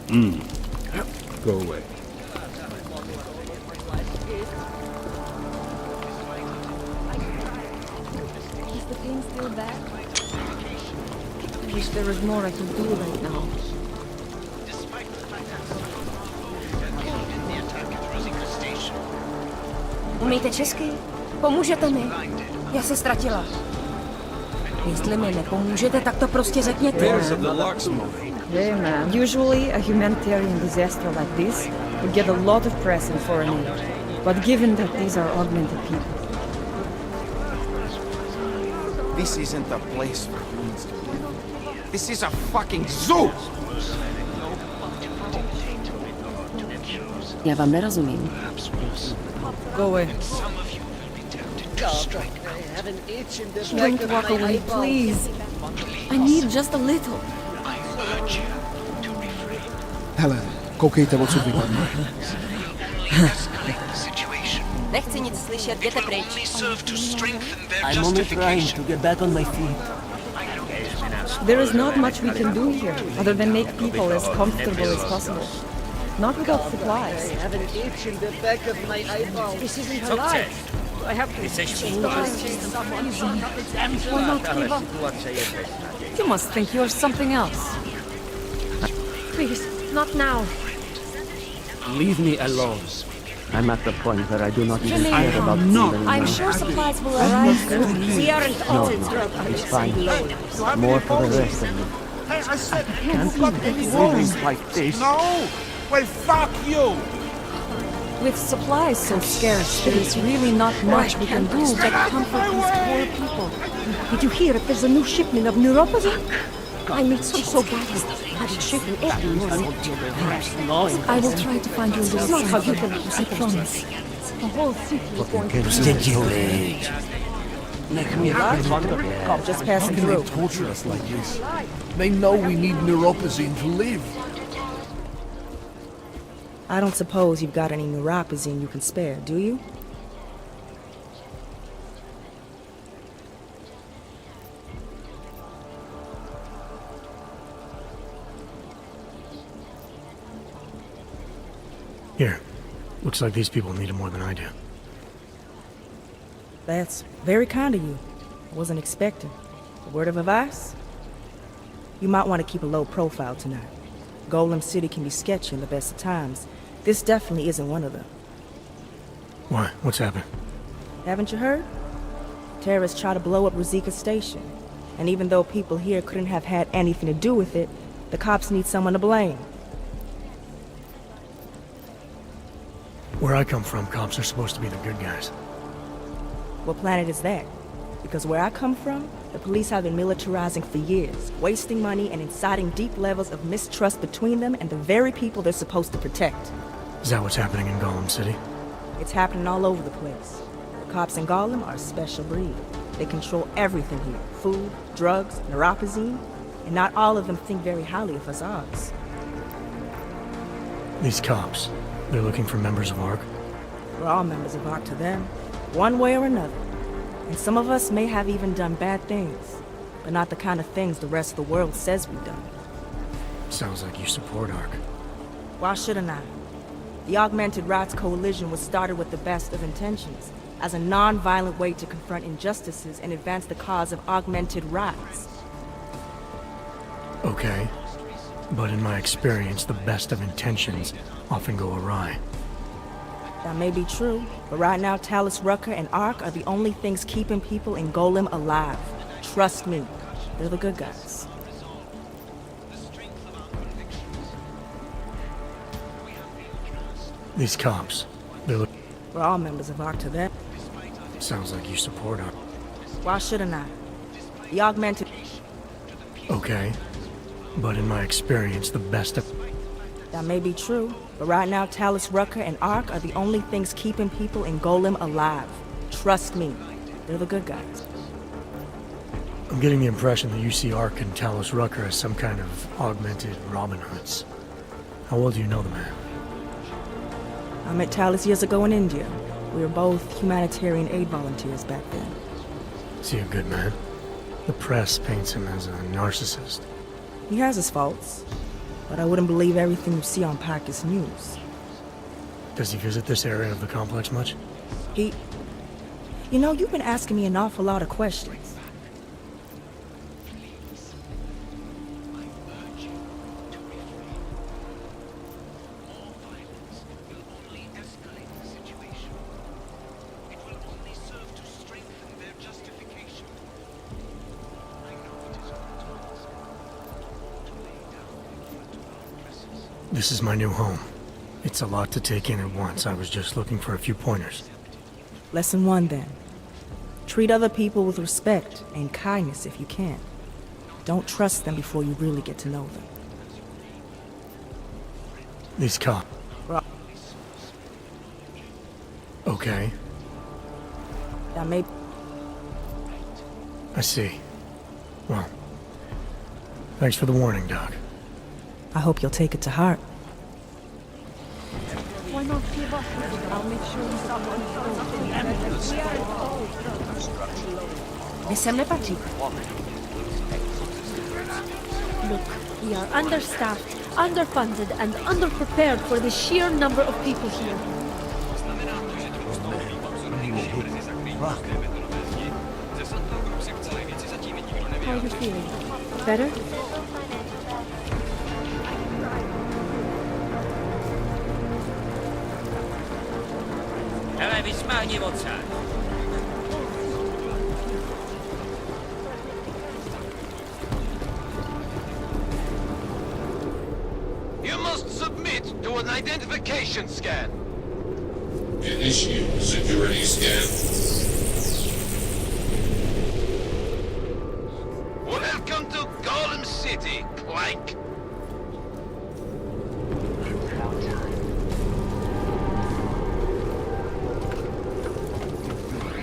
Go away. Is the pain still bad? I wish there was more I could do right now. Umíte česky? Pomůžete mi? Já se ztratila. Jestli mi nepomůžete, tak to prostě řekněte. Yeah, man. Usually, a humanitarian disaster like this would get a lot of press in foreign aid. But given that these are augmented people... This isn't the place for humans to live. This is a fucking zoo! Já vám nerozumím. Go away. Don't walk away, please. I need just a little. Hele, koukejte, odsud vypadne. Nechci nic slyšet, jděte pryč. I'm only trying to get back on my feet. There is not much we can do here, other than make people as comfortable as possible. Not without supplies. I have an itch in the back of my eyeball. This isn't her life. I have to change the Why not give up? You must think you're something else. Please, not now. Leave me alone. I'm at the point where I do not even care about food anymore. I'm sure supplies will arrive soon. We aren't all It's fine. More for the rest of me. I said, Can't keep living like this. No! Well, fuck you! With supplies so scarce, there is really not much we can do but comfort these poor people. Did you hear if there's a new shipment of neuropathy? I need some so badly. I should ship in every morning. I will try to find you a It's little not how you something. can I promise. The whole city is going to I'm just passing through. Torture us like this. They know we need neuropazine to live. I don't suppose you've got any neuropazine you can spare, do you? Here. Looks like these people need it more than I do. That's very kind of you. I wasn't expecting. A word of advice? You might want to keep a low profile tonight. Golem City can be sketchy in the best of times. This definitely isn't one of them. Why? What's happened? Haven't you heard? Terrorists try to blow up Ruzika Station. And even though people here couldn't have had anything to do with it, the cops need someone to blame. Where I come from, cops are supposed to be the good guys. What planet is that? Because where I come from, the police have been militarizing for years, wasting money and inciting deep levels of mistrust between them and the very people they're supposed to protect. Is that what's happening in Golem City? It's happening all over the place. The cops in Golem are a special breed. They control everything here. Food, drugs, neuropazine. And not all of them think very highly of us ours. These cops, they're looking for members of ARC? We're all members of ARC to them, one way or another. And some of us may have even done bad things, but not the kind of things the rest of the world says we've done. Sounds like you support ARC. Why shouldn't I? The Augmented Rights Coalition was started with the best of intentions, as a non-violent way to confront injustices and advance the cause of augmented rights. Okay. But in my experience, the best of intentions often go awry. That may be true, but right now Talus Rucker and ARC are the only things keeping people in Golem alive. Trust me, they're the good guys. These cops, they're We're all members of ARC to them. Sounds like you support ARC. Why shouldn't I? The Augmented... Okay. But in my experience, the best of... That may be true, but right now Talus Rucker and ARC are the only things keeping people in Golem alive. Trust me, they're the good guys. I'm getting the impression that you see ARC and Talus Rucker as some kind of augmented Robin Hoods. How well do you know the man? I met Talus years ago in India. We were both humanitarian aid volunteers back then. Is he a good man? The press paints him as a narcissist. He has his faults. but I wouldn't believe everything you see on Pacus News. Does he visit this area of the complex much? He... You know, you've been asking me an awful lot of questions. This is my new home. It's a lot to take in at once. I was just looking for a few pointers. Lesson 1, then. Treat other people with respect and kindness if you can. Don't trust them before you really get to know them. These cops. Okay, Now, maybe... I see. Well, thanks for the warning, Doc. I hope you'll take it to heart. Why not give up? I'll make sure someone Vy sem nepatří. Look, we are understaffed, underfunded, and underprepared for the sheer number of people here. How are you feeling? Better? Hele, vysmáhni odsaď. You must submit to an identification scan. Initiate security scan. Welcome to Golem City, Clank.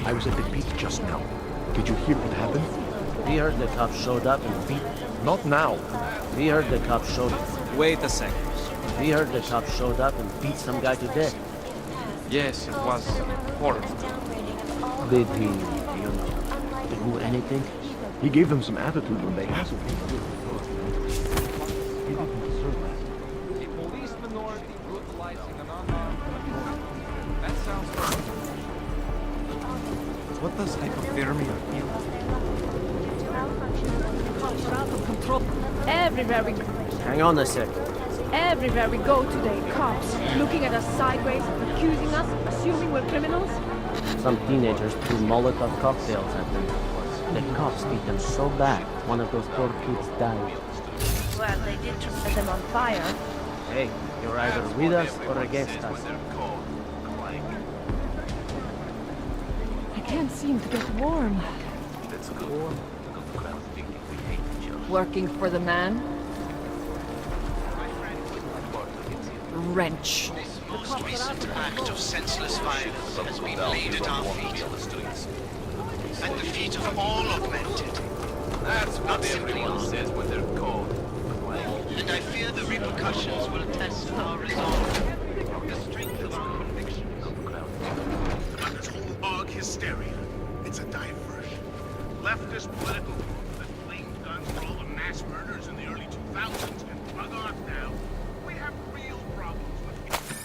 I was at the beach just now. Did you hear what happened? We heard the cops showed up and beat... Not now. We heard the cops showed... Wait a second. We heard the cops showed up and beat some guy to death. Yes, it was horrible. Did he, do anything? He gave them some attitude when they hassled him. A police minority brutalizing an unarmed person. That sounds right. What does hypothermia feel Out of control. Everywhere we go. Hang on a sec. Everywhere we go today, cops looking at us sideways, accusing us, assuming we're criminals. Some teenagers threw Molotov cocktails at them. The cops beat them so bad, one of those poor kids died. Well, they did just set them on fire. Hey, you're either with us or against us. I can't seem to get warm. Working for the man? Wrench. most recent act of senseless violence has been laid at our feet. At the feet of all augmented. That's what everyone says when they're called. And I fear the repercussions will test our resolve. The strength of our convictions. About this whole bog hysteria. It's a diversion. Leftist political group that blamed guns for all the mass murders in the early 2000s can bug off now. We have real problems with...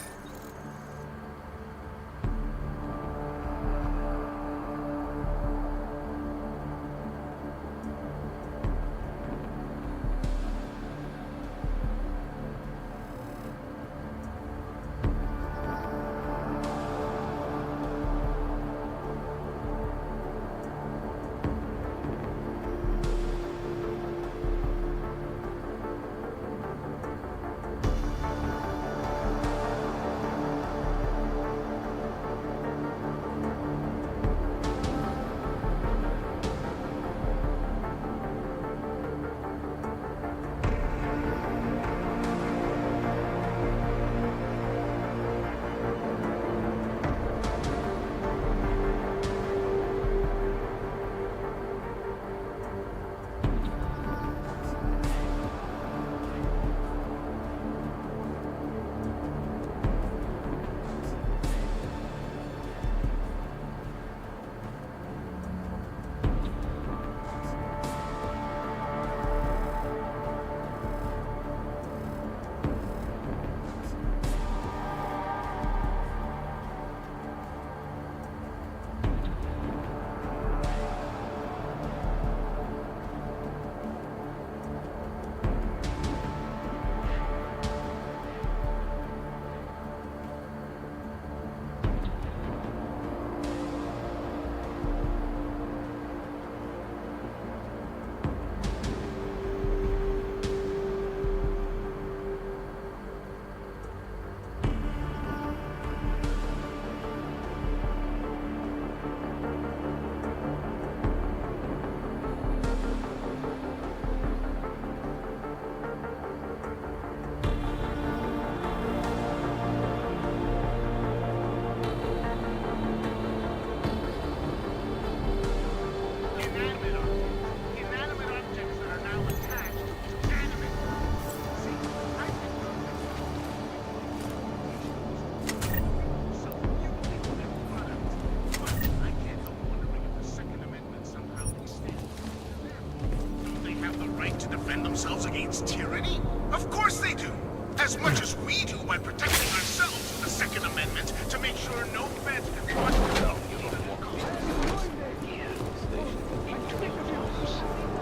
themselves against tyranny? Of course they do. As much as we do by protecting ourselves with the Second Amendment to make sure no feds can watch them.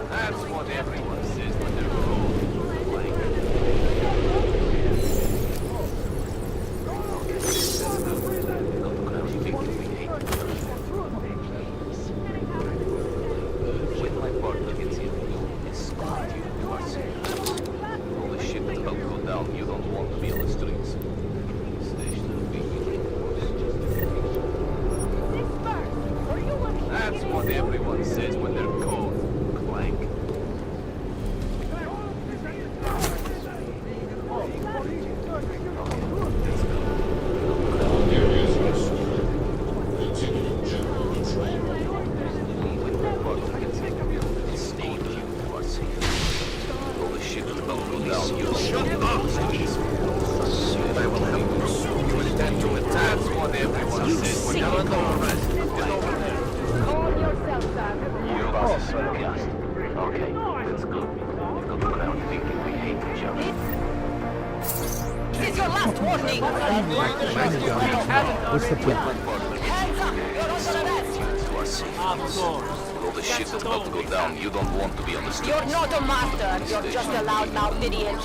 That's what everyone says when they're cold. Like... When my partner gets in, escort you to our safe. All the shit that's about to go down, you don't want to be on the streets. Station will be That's what everyone says when they're cold. Clank. Okay, that's good. We've got the crowd thinking we hate each other. This is your last warning! What's the plan? Hands up! You're under arrest! With all the shit that's about to go down, you don't want to be on the streets. You're not a master, you're just a loudmouth idiot.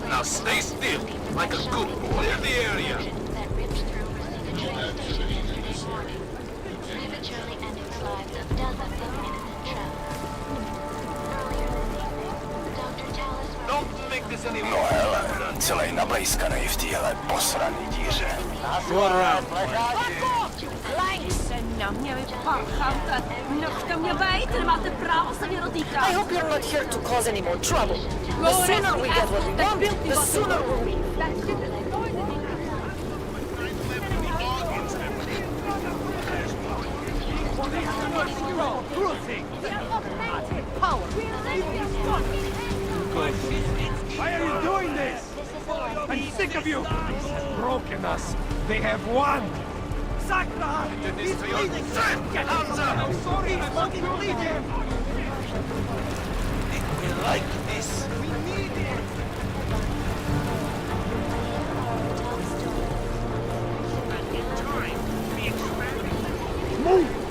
Now stay still, like a good boy. Clear the area. That rips through precipitation this morning, prematurely ending the lives of dozens of innocent travelers. Earlier this evening, Dr. Tallis wrote... Don't make this any more. Noel, celej nablejskanej v těle posraný díře. Na mě vypácháte, nechte mě bejt, nemáte právo se mě dotýkat. I hope you're not here to cause any more trouble. The sooner we get what we want, the sooner we'll leave. Why are you doing this? I'm sick of you! Broken us. They have won! Sakra! He's bleeding! Get out! I'm sorry, I'm fucking bleeding! We like this. We need it! In time, we expand. Move!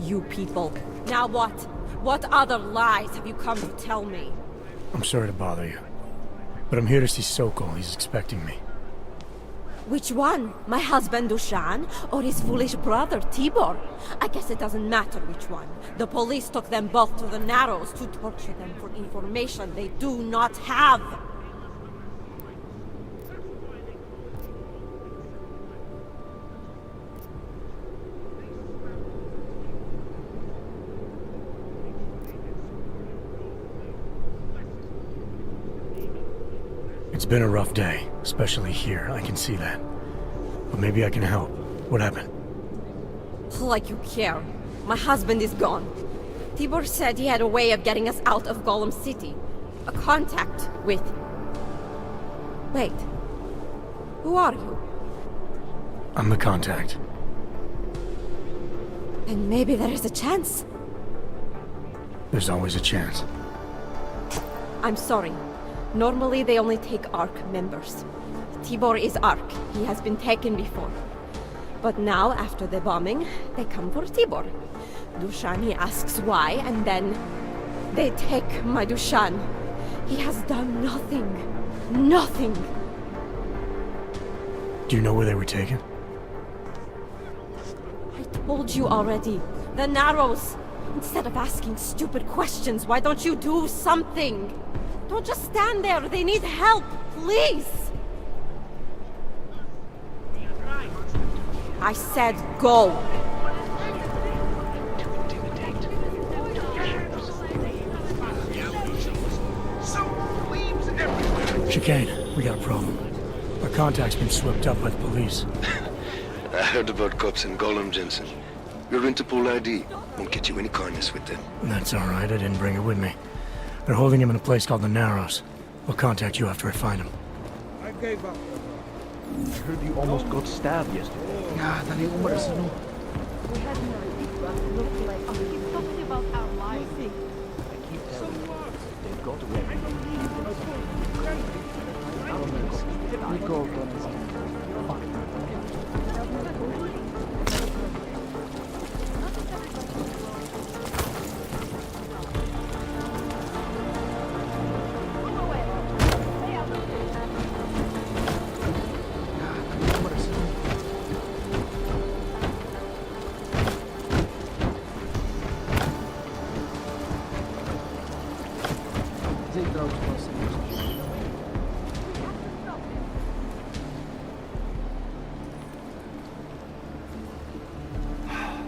You people. Now what? What other lies have you come to tell me? I'm sorry to bother you, but I'm here to see Sokol. He's expecting me. Which one? My husband Dushan or his foolish brother Tibor? I guess it doesn't matter which one. The police took them both to the Narrows to torture them for information they do not have. It's been a rough day, especially here. I can see that. But maybe I can help. What happened? Like you care. My husband is gone. Tibor said he had a way of getting us out of Golem City. A contact with... Wait. Who are you? I'm the contact. And maybe there is a chance. There's always a chance. I'm sorry. Normally they only take ARC members. Tibor is ARC. He has been taken before. But now, after the bombing, they come for Tibor. Dushan asks why, and then they take my Dushan. He has done nothing. Nothing. Do you know where they were taken? I told you already. The Narrows. Instead of asking stupid questions, why don't you do something? Don't just stand there. They need help. Please. I said go. Chicane, we got a problem. Our contact's been swept up by the police. I heard about cops in Golem, Jensen. You're Interpol ID. Won't get you any kindness with them. That's all right. I didn't bring it with me. They're holding him in a place called the Narrows. I'll contact you after I find him. I gave up. I heard you almost got stabbed yesterday. Yeah, dali umar sa no. They've got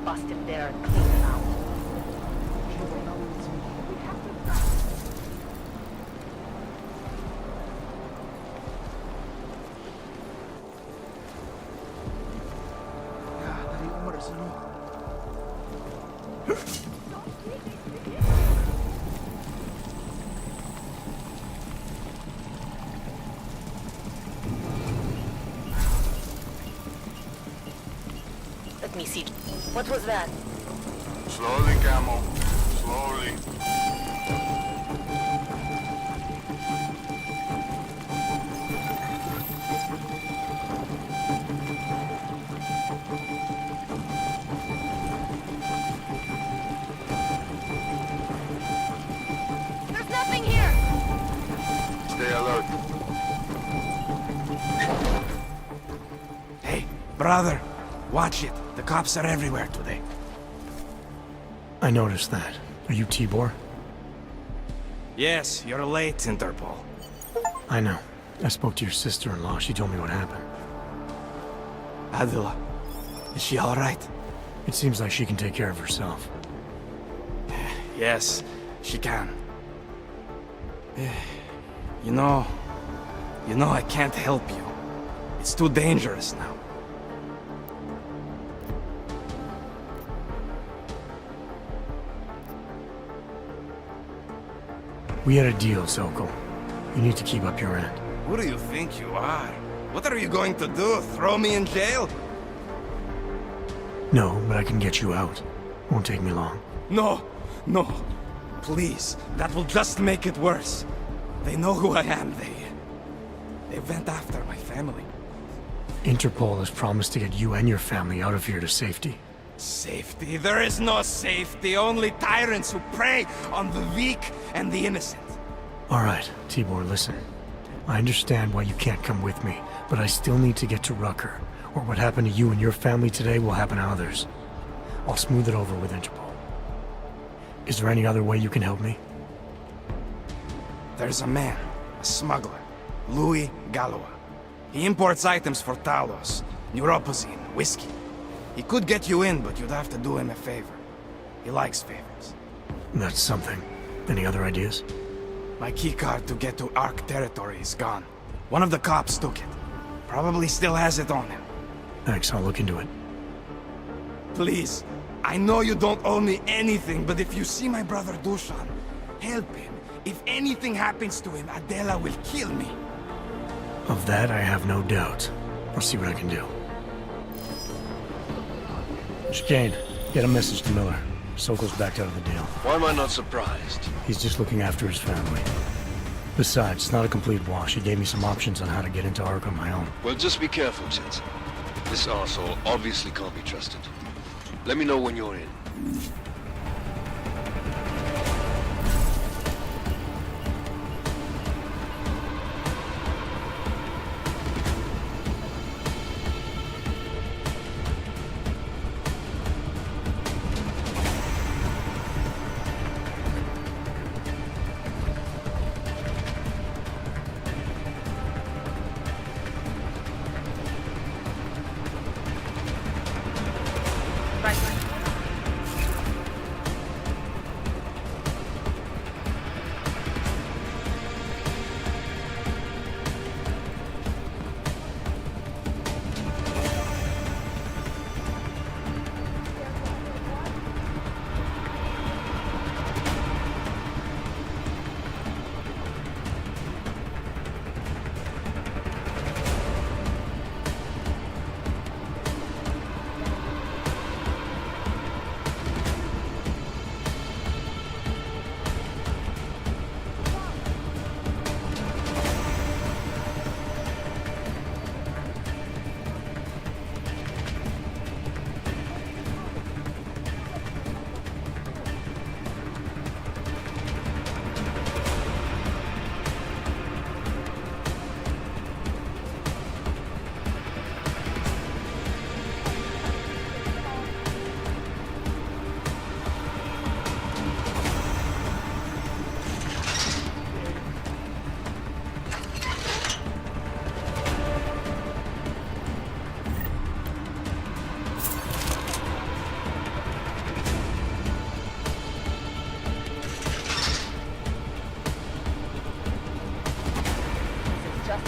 Bust him there and clean him out. Let me see. What was that? Slowly, Camel. Slowly. There's nothing here! Stay alert. Hey, brother. Watch it. The cops are everywhere today. I noticed that. Are you Tibor? Yes, you're late, Interpol. I know. I spoke to your sister-in-law. She told me what happened. Adila, is she all right? It seems like she can take care of herself. Yes, she can. You know, I can't help you. It's too dangerous now. We had a deal, Sokol. You need to keep up your end. Who do you think you are? What are you going to do? Throw me in jail? No, but I can get you out. Won't take me long. No, no. Please, that will just make it worse. They know who I am. They went after my family. Interpol has promised to get you and your family out of here to safety. Safety? There is no safety. Only tyrants who prey on the weak and the innocent. All right, Tibor, listen. I understand why you can't come with me, but I still need to get to Rucker, or what happened to you and your family today will happen to others. I'll smooth it over with Interpol. Is there any other way you can help me? There's a man, a smuggler, Louis Galois. He imports items for Talos, neuropozyne, whiskey. He could get you in, but you'd have to do him a favor. He likes favors. That's something. Any other ideas? My keycard to get to Ark territory is gone. One of the cops took it. Probably still has it on him. Thanks, I'll look into it. Please, I know you don't owe me anything, but if you see my brother Dushan, help him. If anything happens to him, Adela will kill me. Of that, I have no doubt. I'll see what I can do. Chicane, get a message to Miller. Sokol's backed out of the deal. Why am I not surprised? He's just looking after his family. Besides, it's not a complete wash. He gave me some options on how to get into Ark on my own. Well, just be careful, Jensen. This arsehole obviously can't be trusted. Let me know when you're in.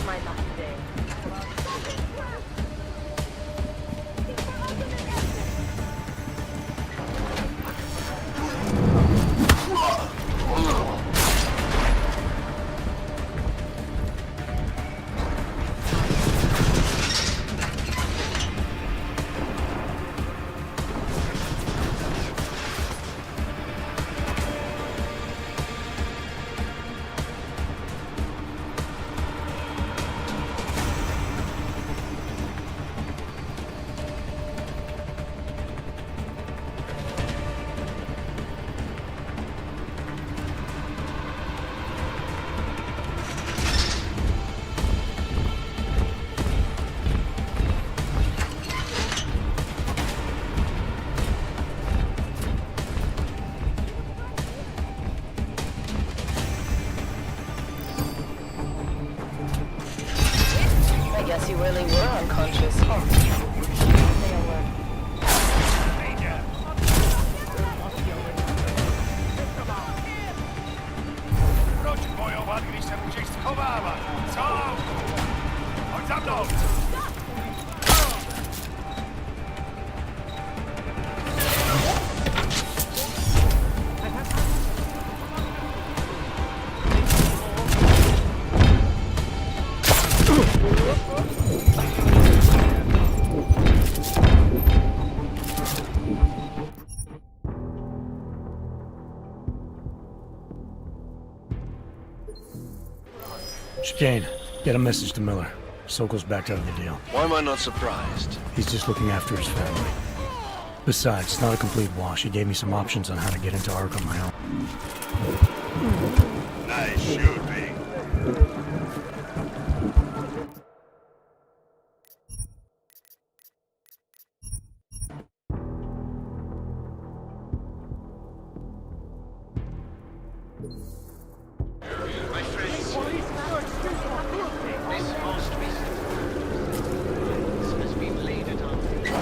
My last day. I guess you really were unconscious, huh? They all were. Proč bojovat, když se můžeš schovávat? Co? Pojď za mnou! Chicane, get a message to Miller. Sokol's backed out of the deal. Why am I not surprised? He's just looking after his family. Besides, it's not a complete wash. He gave me some options on how to get into Ark on my own. Nice shooting. My friends, this most recent has been laid at our feet.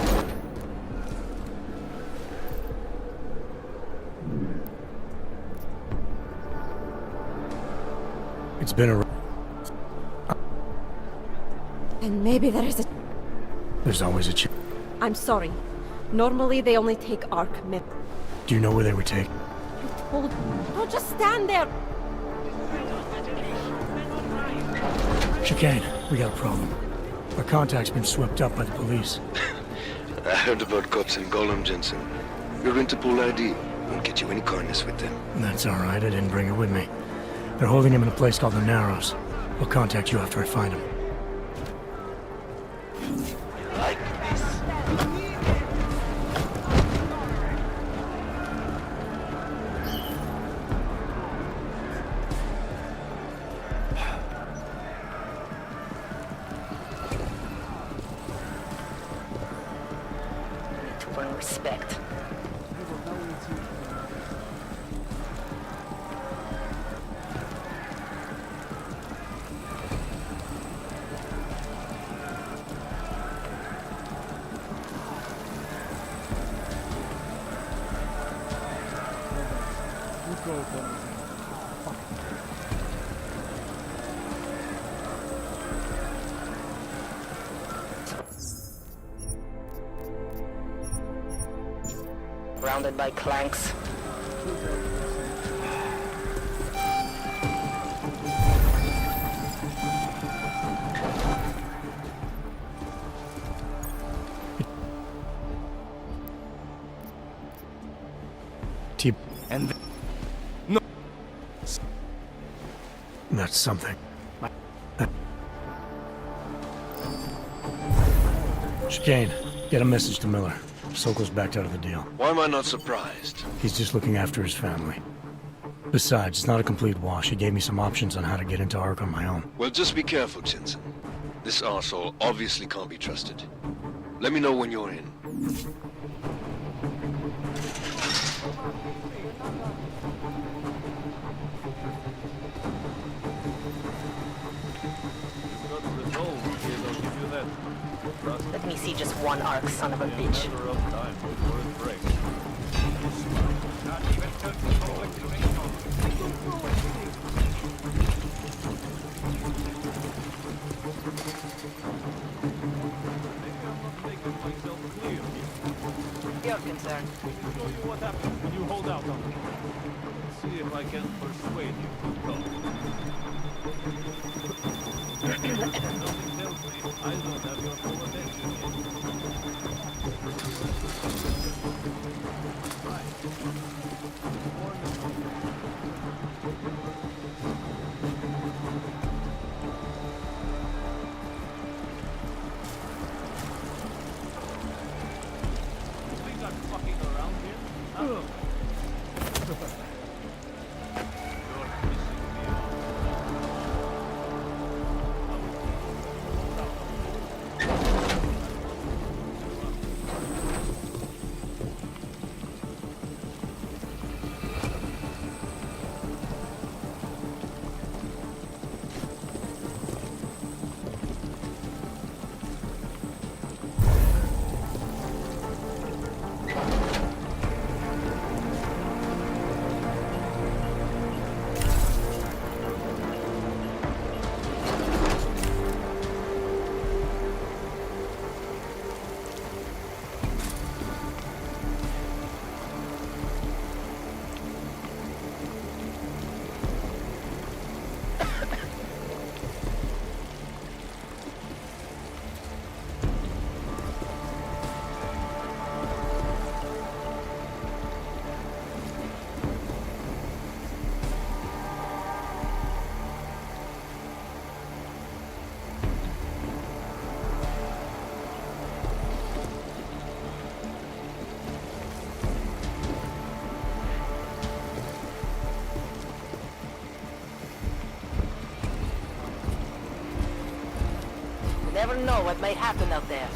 It's been a... And maybe there is a... There's always a chance. I'm sorry. Normally they only take Ark men. Do you know where they were taken? Hold... Don't just stand there! Chicane, we got a problem. Our contact's been swept up by the police. I heard about cops in Golem, Jensen. Your Interpol ID won't get you any kindness with them. That's all right, I didn't bring it with me. They're holding him in a place called the Narrows. I'll contact you after I find him. Like this. For respect. Surrounded by clanks. And That's something. Chicane, get a message to Miller. Sokol's backed out of the deal. Why am I not surprised? He's just looking after his family. Besides, it's not a complete wash. He gave me some options on how to get into Ark on my own. Well, just be careful, Jensen. This arsehole obviously can't be trusted. Let me know when you're in. Let me see just one Ark, son of a bitch. there. Show you what happens when you hold out on me. See if I can persuade you to go. Something tells me I don't have your full attention yet. Right. More Never know what may happen up there.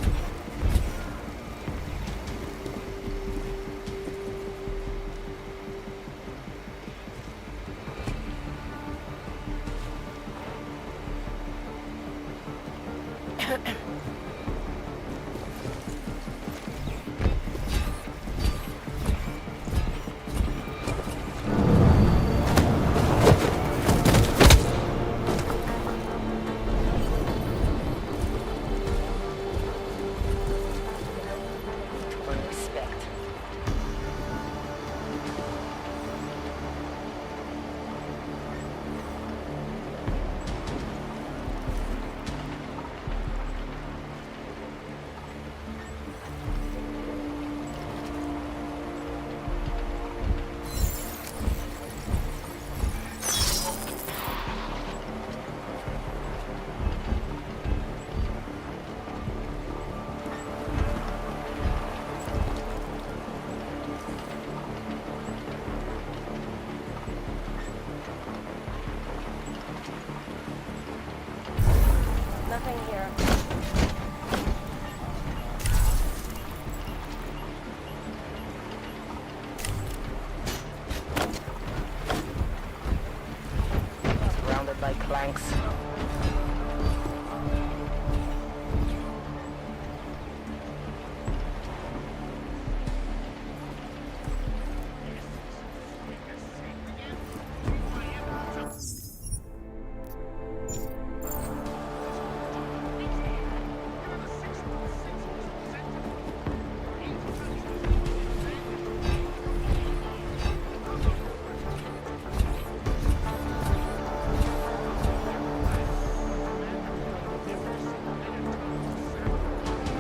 Nothing here. Surrounded by clanks.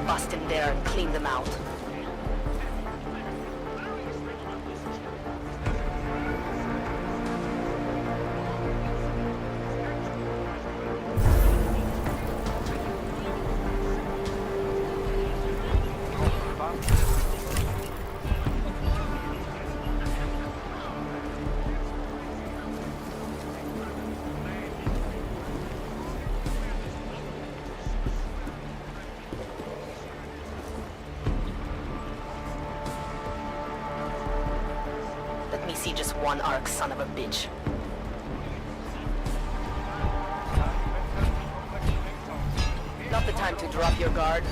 Bust in there and clean them out. Let me see just one arc, son of a bitch. Not the time to drop your guard.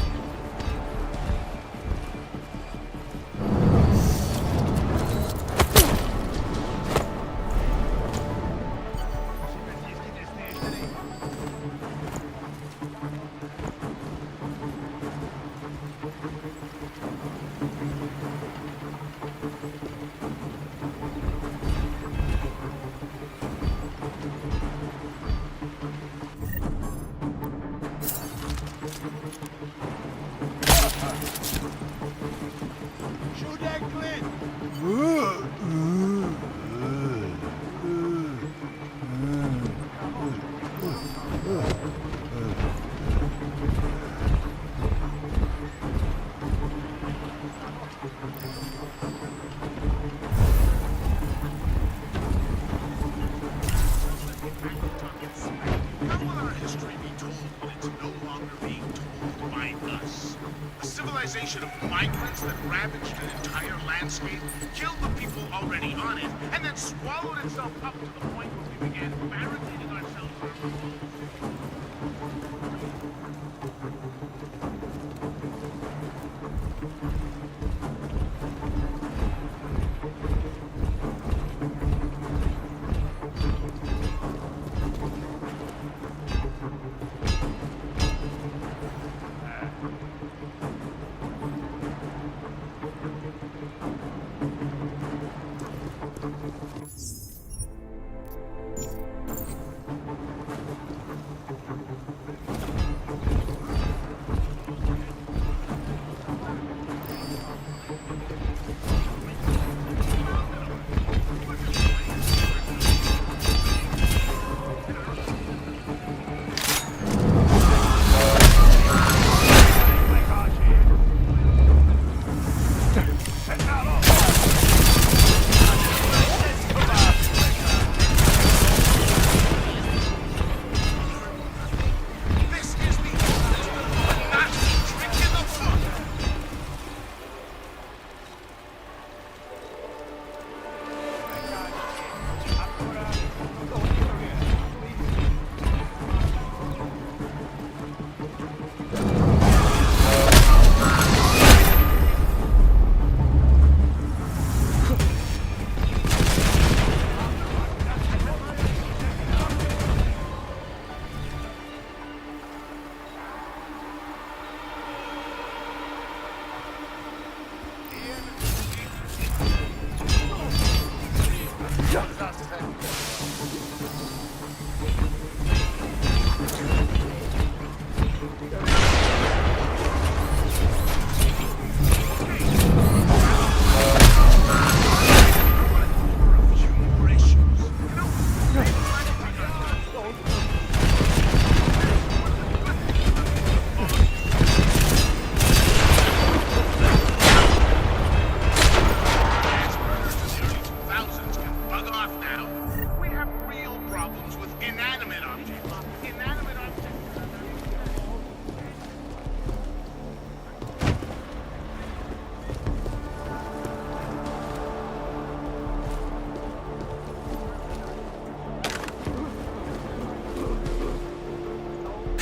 migrants that ravaged an entire landscape, killed the people already on it, and then swallowed itself up to the point where we began barricading ourselves from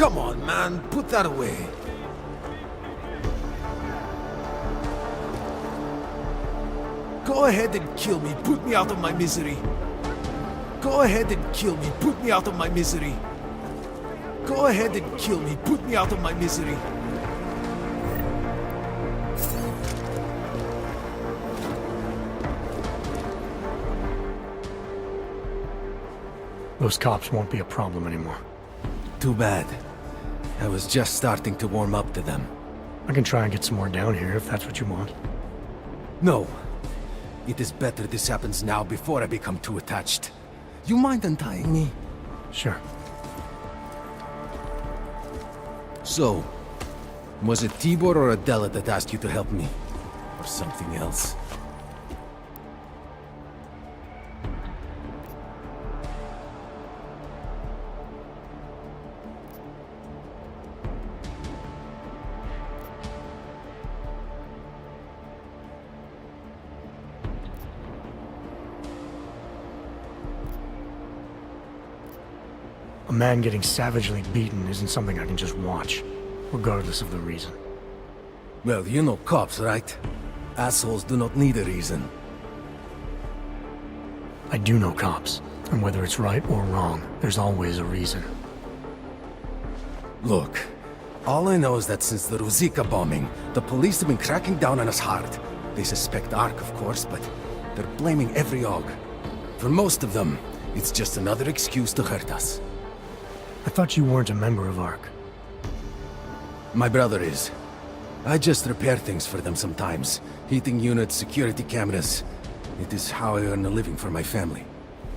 Come on, man, put that away. Go ahead and kill me, put me out of my misery. Go ahead and kill me, put me out of my misery. Go ahead and kill me, put me out of my misery. Those cops won't be a problem anymore. Too bad. I was just starting to warm up to them. I can try and get some more down here if that's what you want. No. It is better this happens now before I become too attached. You mind untying me? Sure. So, was it Tibor or Adela that asked you to help me? Or something else? A man getting savagely beaten isn't something I can just watch, regardless of the reason. Well, you know cops, right? Assholes do not need a reason. I do know cops, and whether it's right or wrong, there's always a reason. Look, all I know is that since the Ruzicka bombing, the police have been cracking down on us hard. They suspect Ark, of course, but they're blaming every AUG. For most of them, it's just another excuse to hurt us. I thought you weren't a member of ARC. My brother is. I just repair things for them sometimes. Heating units, security cameras. It is how I earn a living for my family.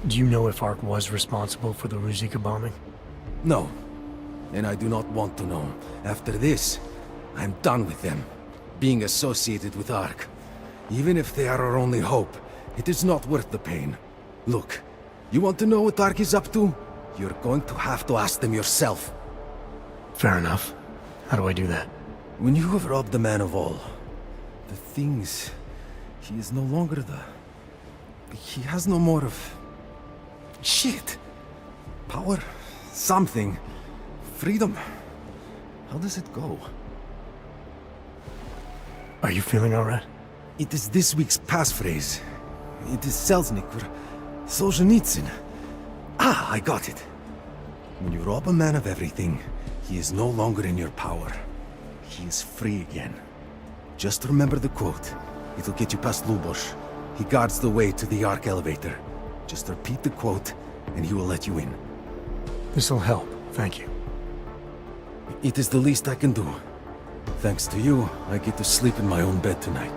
Do you know if ARC was responsible for the Ruzicka bombing? No. And I do not want to know. After this, I'm done with them. Being associated with ARC. Even if they are our only hope, it is not worth the pain. Look, you want to know what ARC is up to? You're going to have to ask them yourself. Fair enough. How do I do that? When you have robbed the man of all, The things... He is no longer the... He has no more of... Shit! Power? Something. Freedom. How does it go? Are you feeling alright? It is this week's passphrase. It is Selznick or Solzhenitsyn. Ah, I got it. When you rob a man of everything, he is no longer in your power. He is free again. Just remember the quote. It'll get you past Lubosh. He guards the way to the Ark elevator. Just repeat the quote, and he will let you in. This'll help, thank you. It is the least I can do. Thanks to you, I get to sleep in my own bed tonight.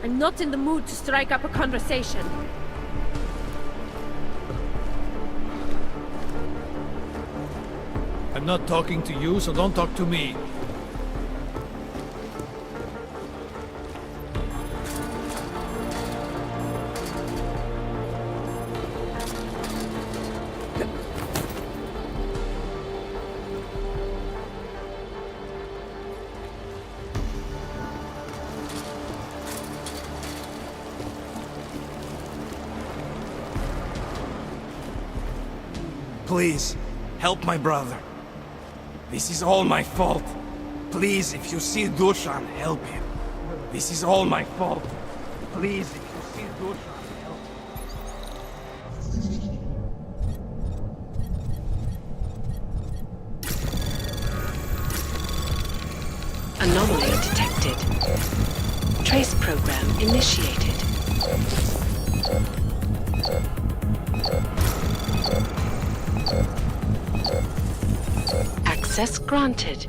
I'm not in the mood to strike up a conversation. I'm not talking to you, so don't talk to me. Please, help my brother. This is all my fault. Please, if you see Dushan, help him. This is all my fault. Please, if you see Dushan, help him. Anomaly detected. Trace program initiated. Access granted.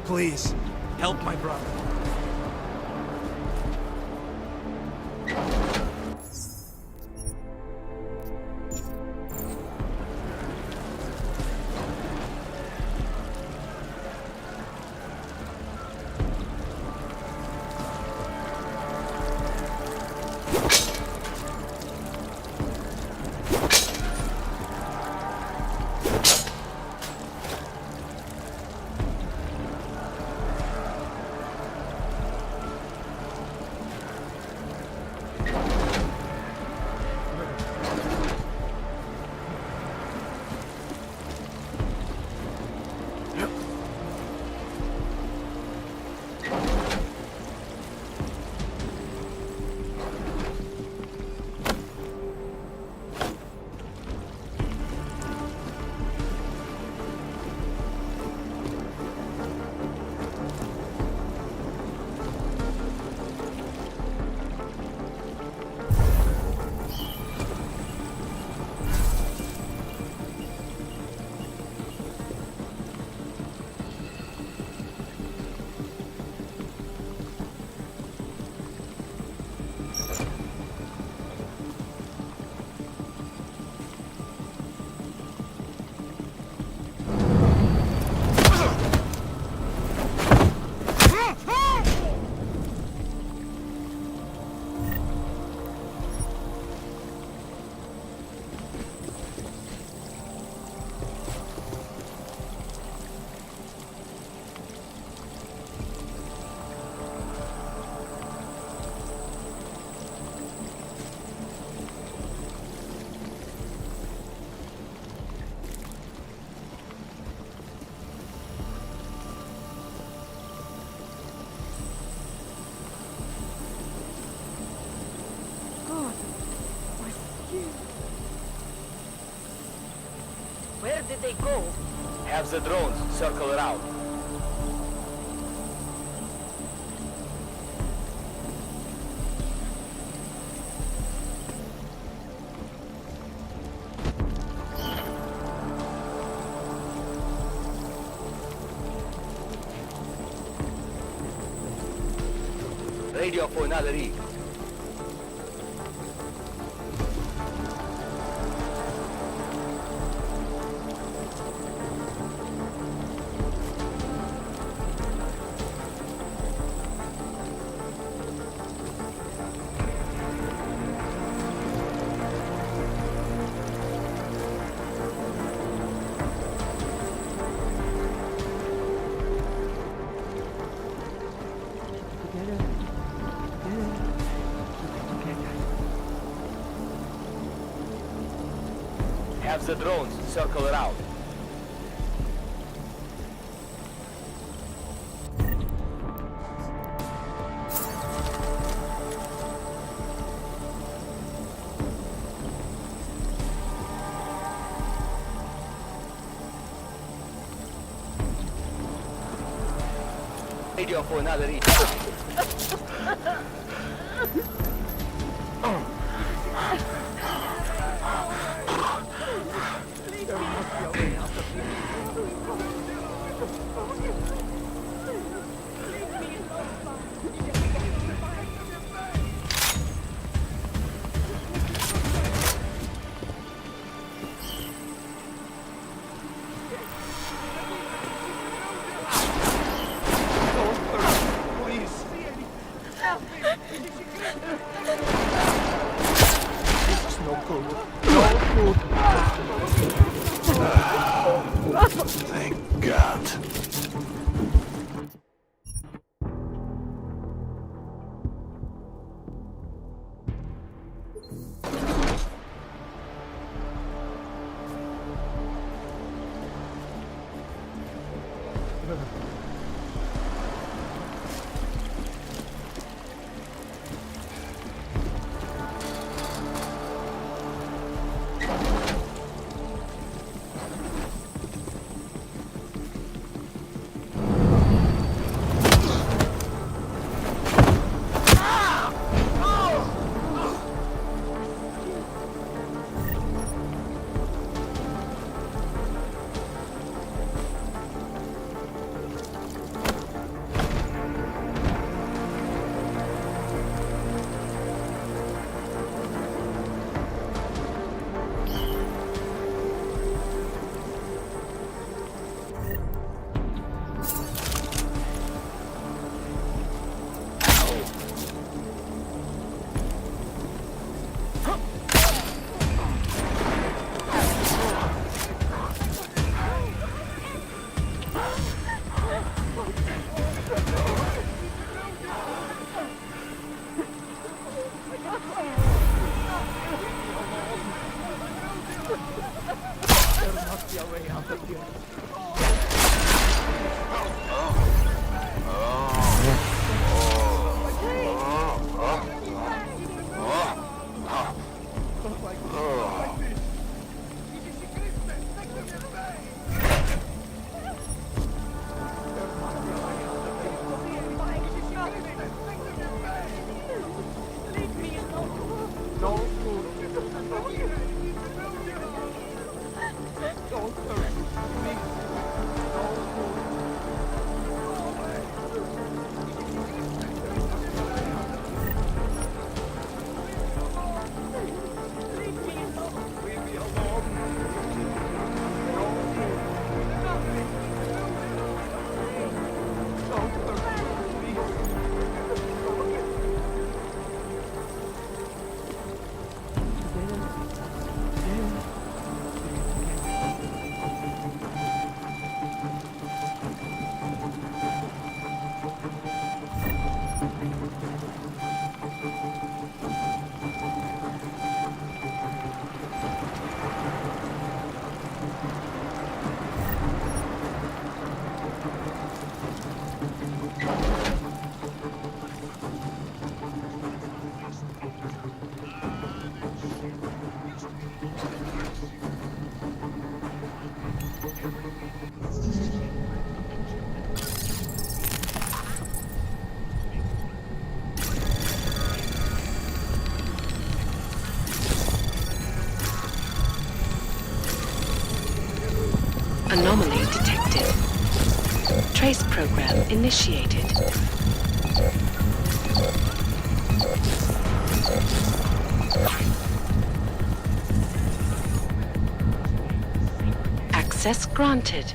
Please, help my brother. Have the drones circle around. Radio for another rig. Have the drones circle around. Radio for another rig. program initiated. Access granted.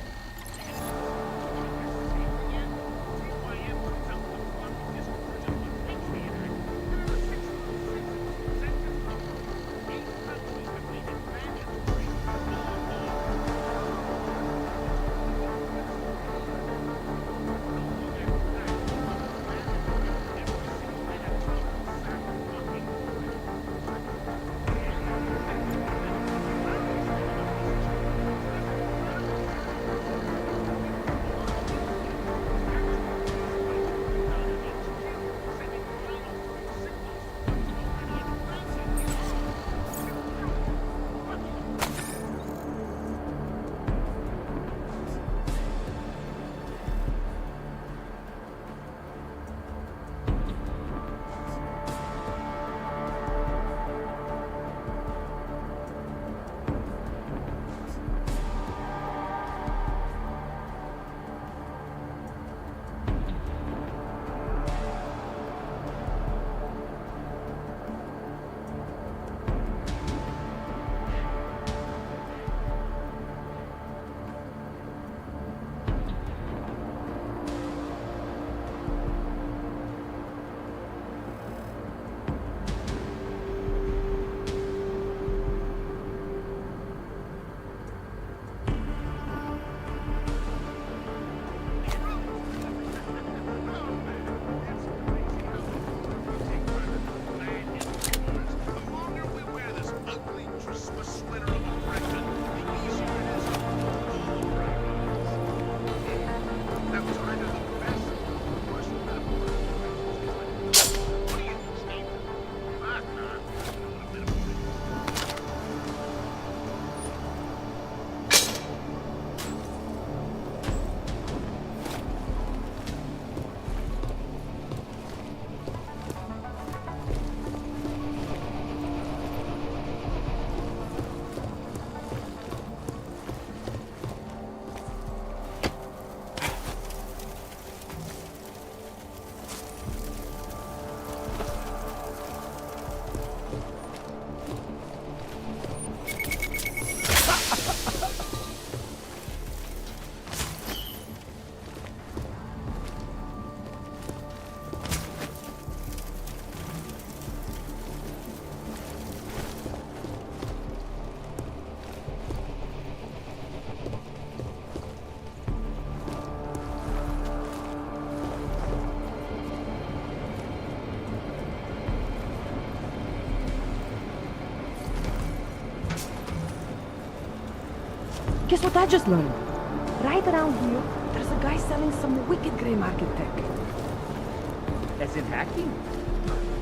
Guess what I just learned? Right around here, there's a guy selling some wicked grey market tech. As in hacking?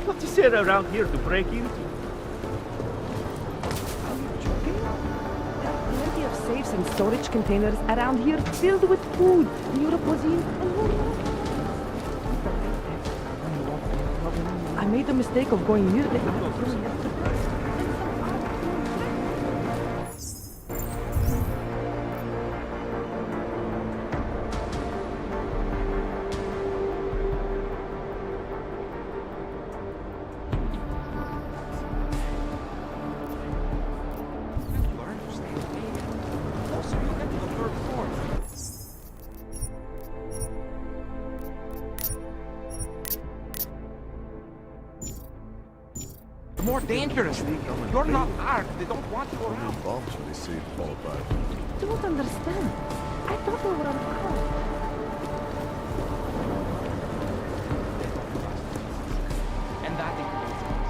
What is there around here to break into? Are you joking? There are plenty of safes and storage containers around here filled with food, Europozine, and more. I made the mistake of going near the More dangerous. You're not Ark. They don't want you around. Eventually see it fall apart. I don't understand. I thought we were on call. And that includes us.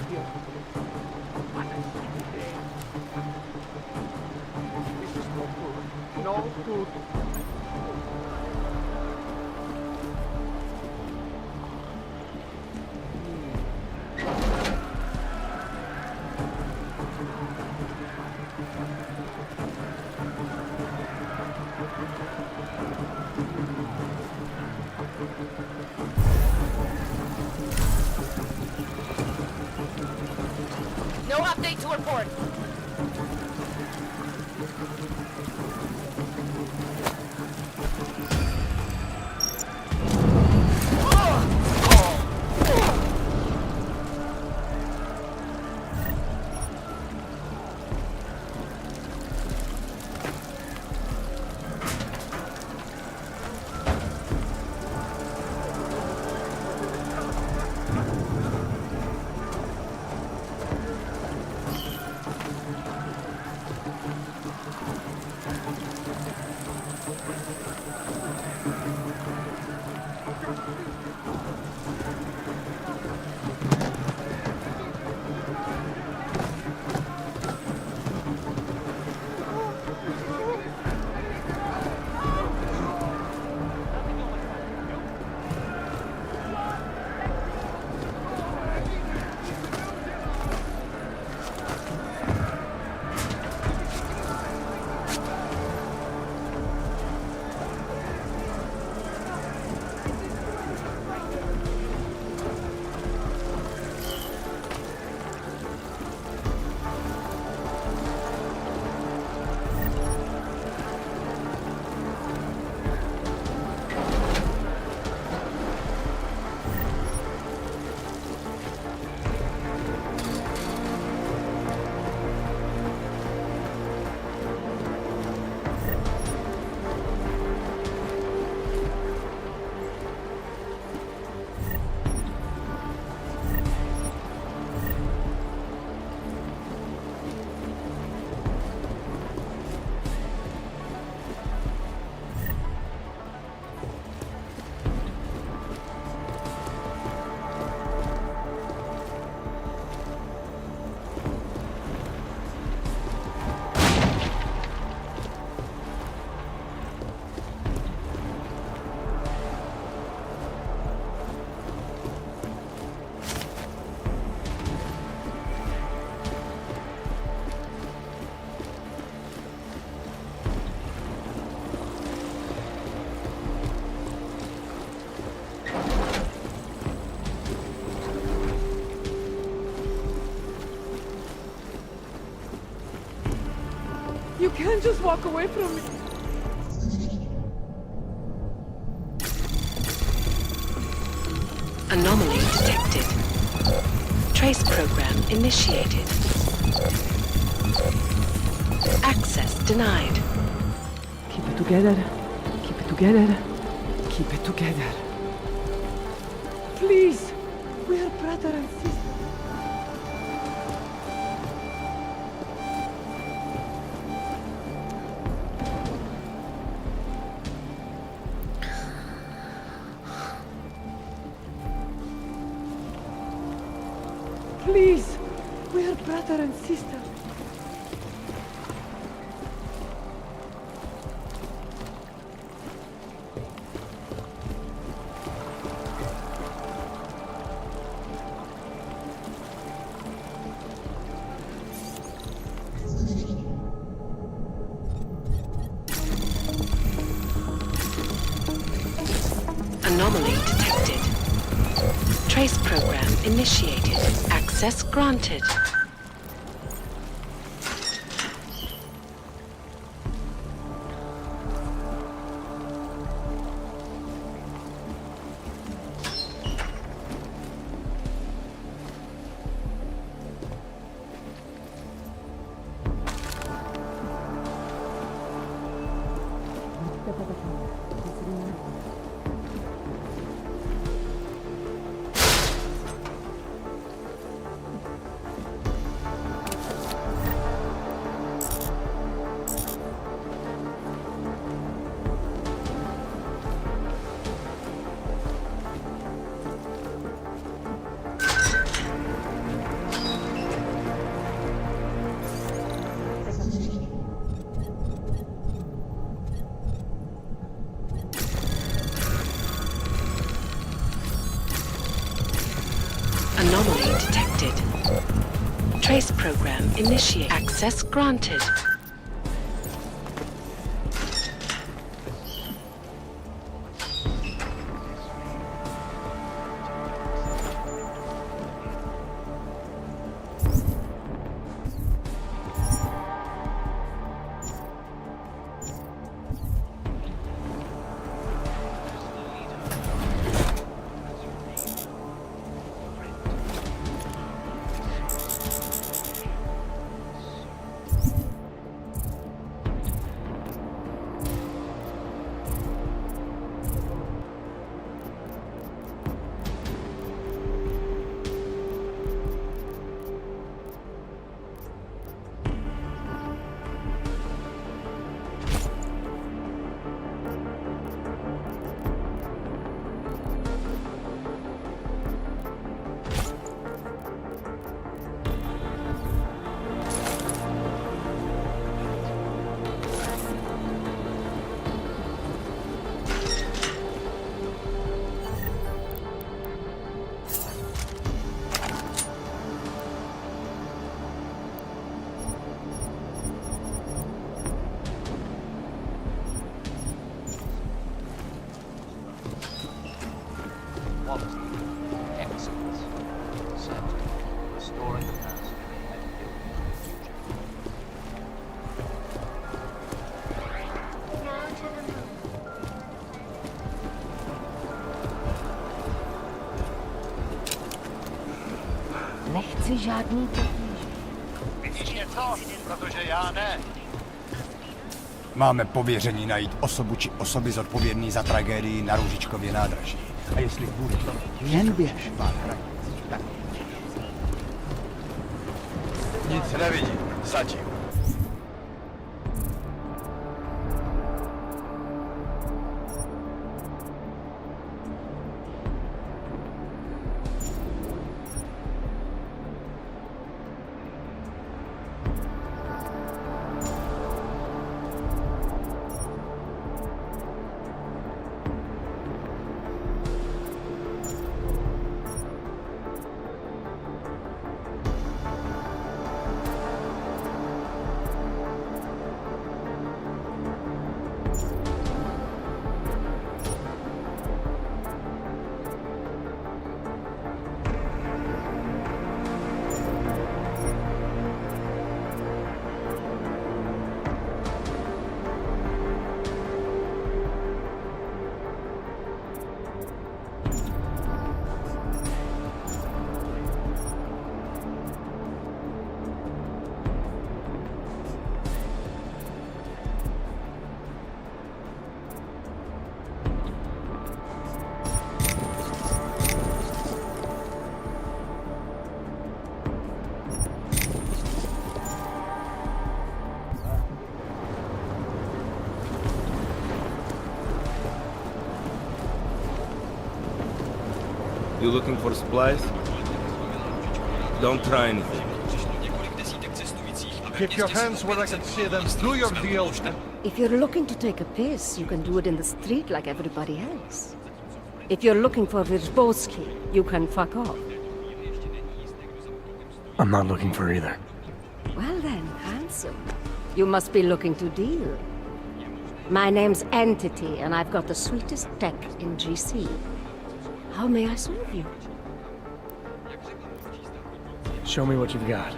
here. This is no good. No good. No update to report. You can't just walk away from me. Anomaly detected. Trace program initiated. Access denied. Keep it together. Keep it together. Keep it together. Please. We are brother and sister. Please. We are brother and sister. Anomaly detected. Trace program initiated. Access granted. Trace program initiate. Access granted. Quality, excellence, safety, restoring the past, and building the future. Now to the moon. Nechci žádný Vidíš něco? Protože já ne. Máme pověření najít osobu či osoby zodpovědný za tragédii na Růžičkově nádraží. A jestli bude, jen běž, pár hranic. Tak. Nic nevidím. Zatím. You looking for supplies? Don't try anything. Keep your hands where I can see them. Do your deal. If you're looking to take a piss, you can do it in the street like everybody else. If you're looking for Vyrzbowski, you can fuck off. I'm not looking for either. Well then, handsome. You must be looking to deal. My name's Entity, and I've got the sweetest tech in GC. How may I serve you? Show me what you've got.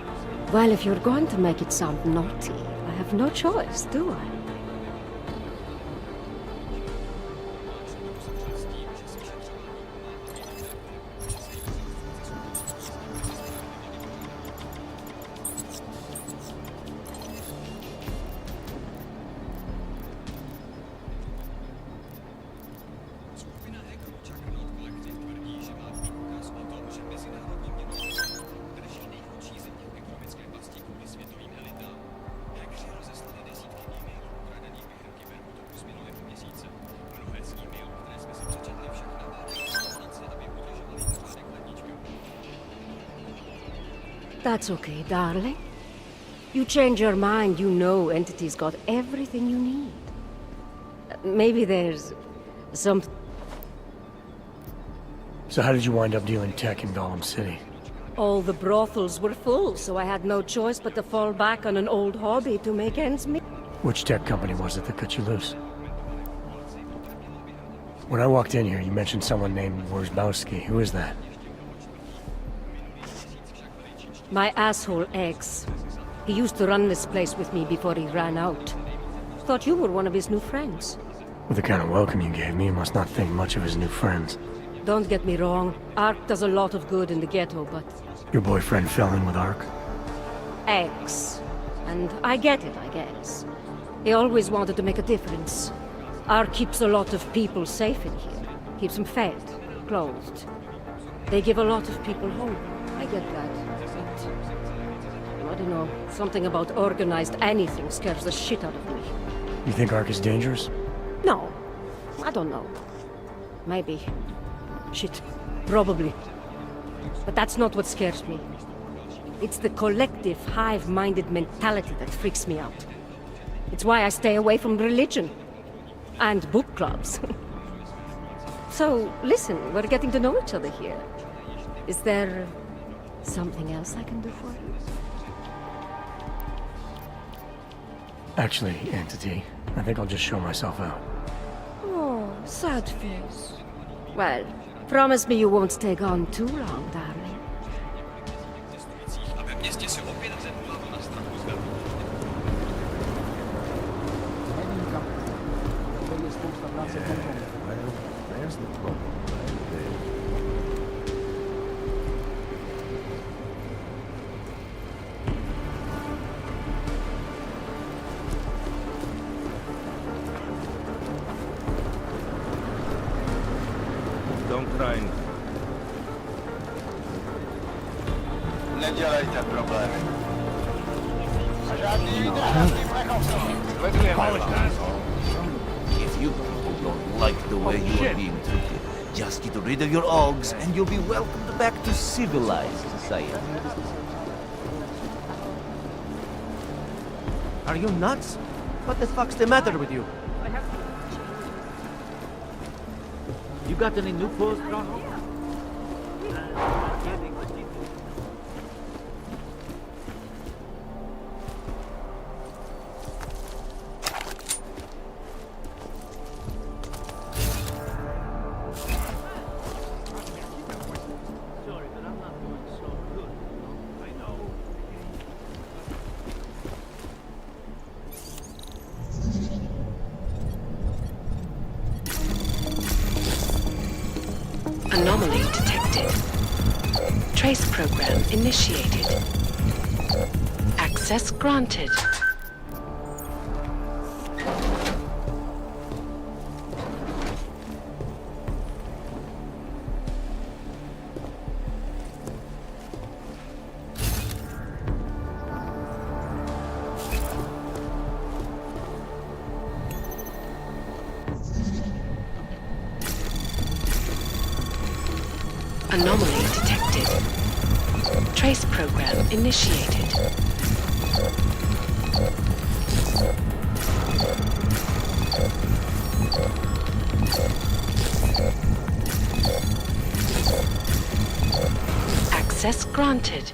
Well, if you're going to make it sound naughty, I have no choice, do I? That's okay, darling. You change your mind, you know Entity's got everything you need. Maybe there's some... So how did you wind up dealing tech in Golem City? All the brothels were full, so I had no choice but to fall back on an old hobby to make ends meet. Which tech company was it that cut you loose? When I walked in here, you mentioned someone named Worzbowski. Who is that? My asshole ex. He used to run this place with me before he ran out. Thought you were one of his new friends. With the kind of welcome you gave me, you must not think much of his new friends. Don't get me wrong, Ark does a lot of good in the ghetto, but... Your boyfriend fell in with Ark? Ex. And I get it, I guess. He always wanted to make a difference. Ark keeps a lot of people safe in here. Keeps them fed, clothed. They give a lot of people hope. I get that. But, I don't know, something about organized anything scares the shit out of me. You think Ark is dangerous? No. I don't know. Maybe. Shit. Probably. But that's not what scares me. It's the collective, hive-minded mentality that freaks me out. It's why I stay away from religion. And book clubs. So, listen, we're getting to know each other here. Is there something else I can do for you? Actually, Entity, I think I'll just show myself out. Oh, sad face. Well, promise me you won't stay gone too long, darling. There's the problem. Don't cry. Nedělejte problémy. If you don't like the way you are being treated, just get rid of your Augs and you'll be welcomed back to civilized society. Are you nuts? What the fuck's the matter with you? You got any new clothes, Ronald? Anomaly detected. Trace program initiated. Access granted. Anomaly detected. Trace program initiated. Access granted.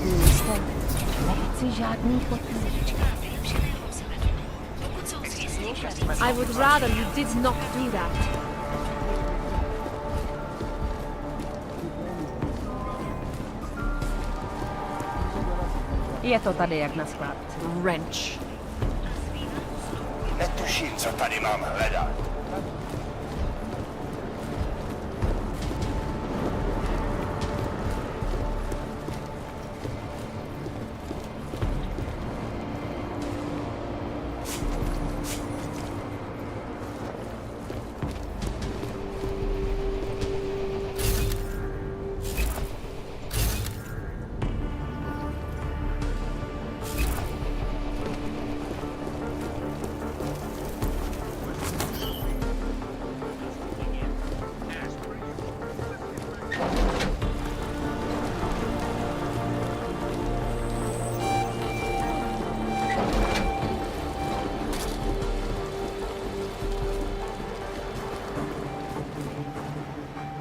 správným místem. Nechci žádný kotel. I would rather you did not do that. Je to tady jak na skládce. Wrench. Netuším, co tady mám hledat.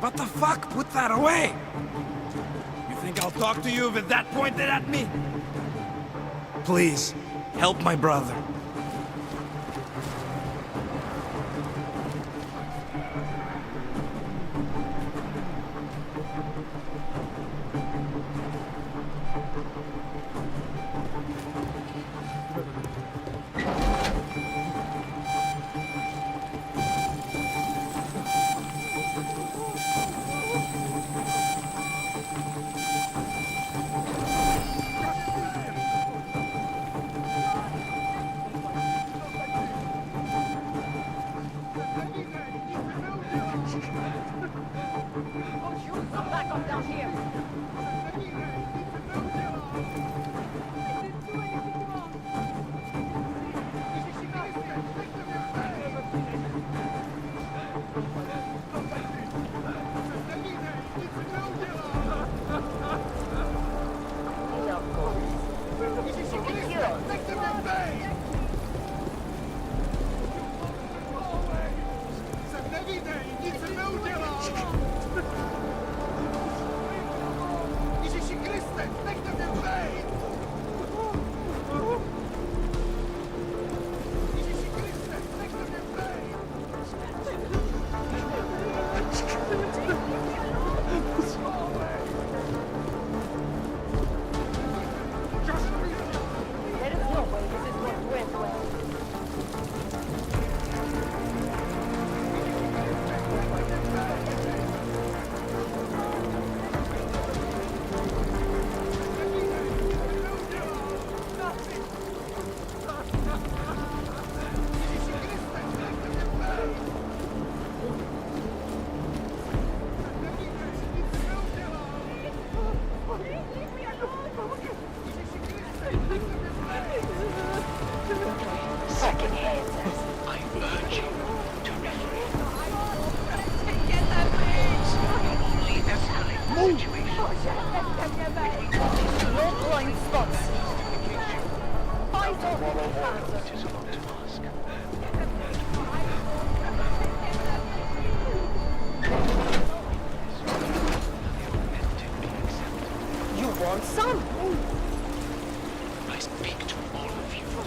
What the fuck? Put that away! You think I'll talk to you with that pointed at me? Please, help my brother.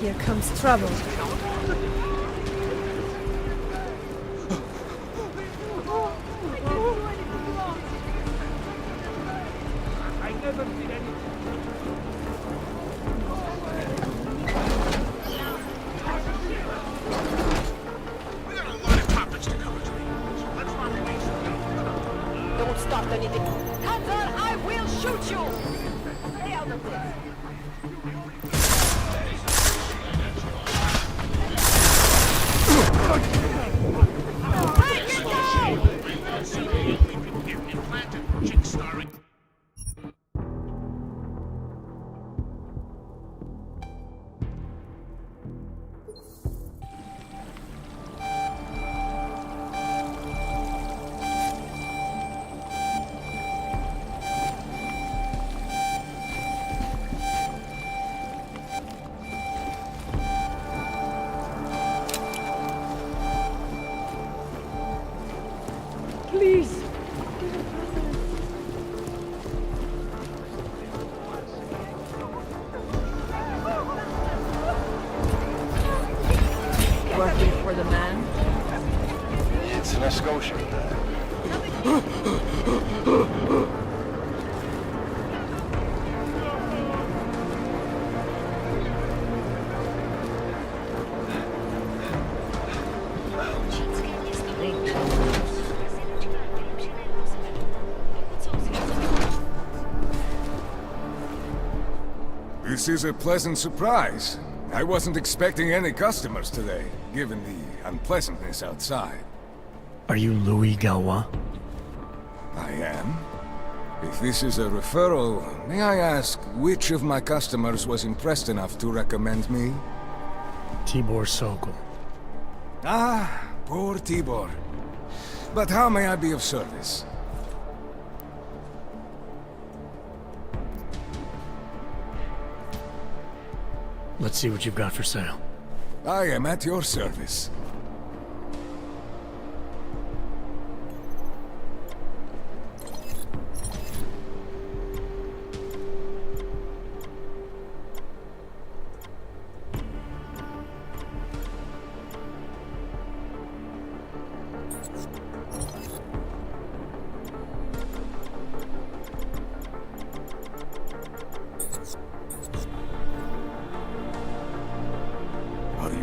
Here comes trouble. I never did anything. We got a lot of topics to cover today, so let's not waste time. Don't start anything. Hunter, I will shoot you! Stay out of this. Please. for the man? It's an Scotian. This is a pleasant surprise. I wasn't expecting any customers today, given the unpleasantness outside. Are you Louis Galois? I am. If this is a referral, may I ask which of my customers was impressed enough to recommend me? Tibor Sokol. Ah, poor Tibor. But how may I be of service? Let's see what you've got for sale. I am at your service.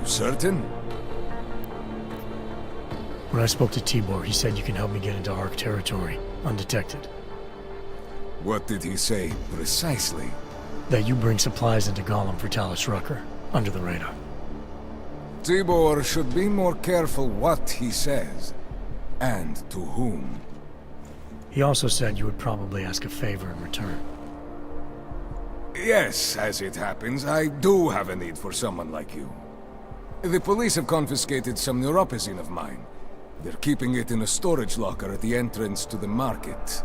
Certain? When I spoke to Tibor, he said you can help me get into Ark territory, undetected. What did he say, precisely? That you bring supplies into Golem for Talos Rucker, under the radar. Tibor should be more careful what he says, and to whom. He also said you would probably ask a favor in return. Yes, as it happens, I do have a need for someone like you. The police have confiscated some neuropazine of mine. They're keeping it in a storage locker at the entrance to the market.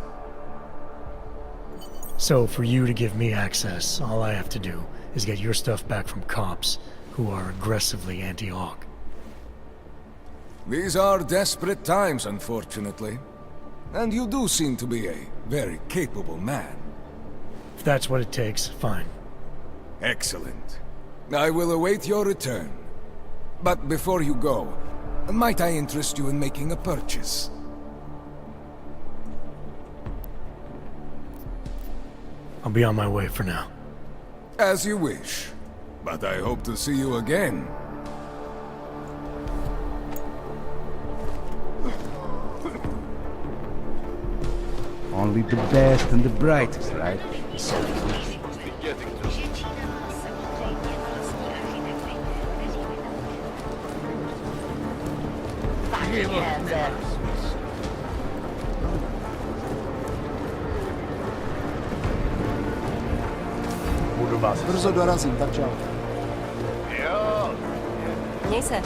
So, for you to give me access, all I have to do is get your stuff back from cops who are aggressively anti-Hawk. These are desperate times, unfortunately. And you do seem to be a very capable man. If that's what it takes, fine. Excellent. I will await your return. But before you go, might I interest you in making a purchase? I'll be on my way for now. As you wish. But I hope to see you again. Only the best and the brightest, right? Budu vás brzo dorazím, tak čau. Jo. Měj se.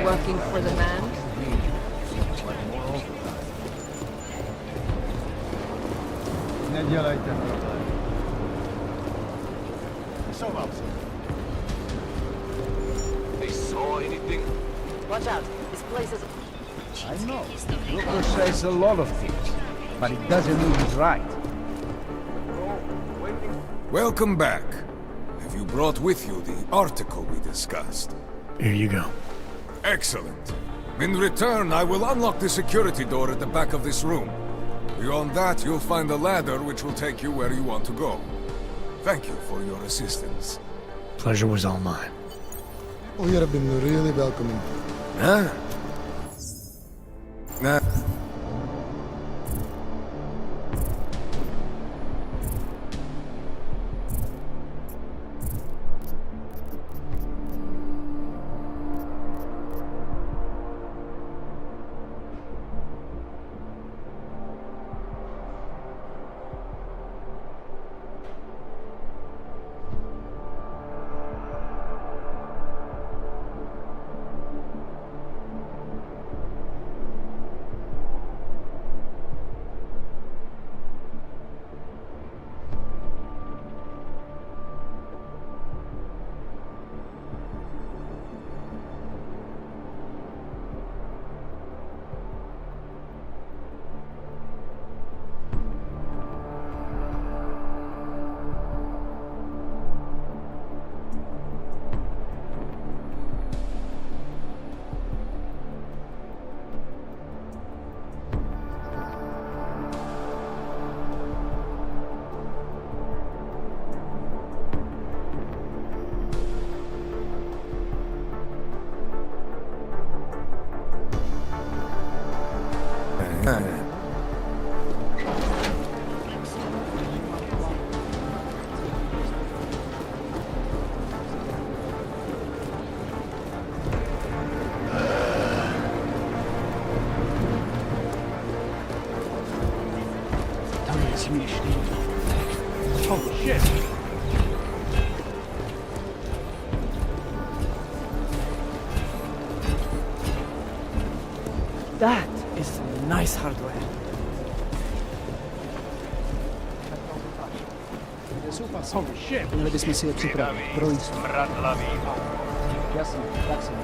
Working for the man? Nedělejte. They saw anything? Watch out. This place is... I know. Rooker says a lot of things, but it doesn't mean he's right. Welcome back. Have you brought with you the article we discussed? Here you go. Excellent. In return, I will unlock the security door at the back of this room. Beyond that, you'll find a ladder which will take you where you want to go. Thank you for your assistance. Pleasure was all mine. Oh, you have been really welcoming. Huh? Nah. Oh shit! That is nice hardware. Holy shit! Měli bychom si je připravit. Pro jistotu. Jasně, tak jsem.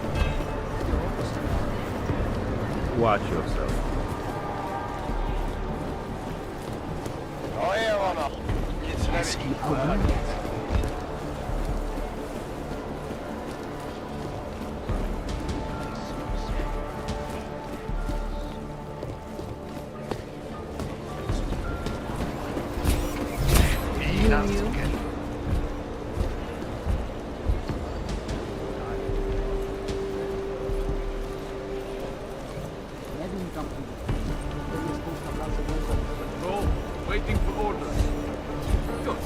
Watch yourself. No je ono. Nic nevidí. Go. Waiting for orders. Good.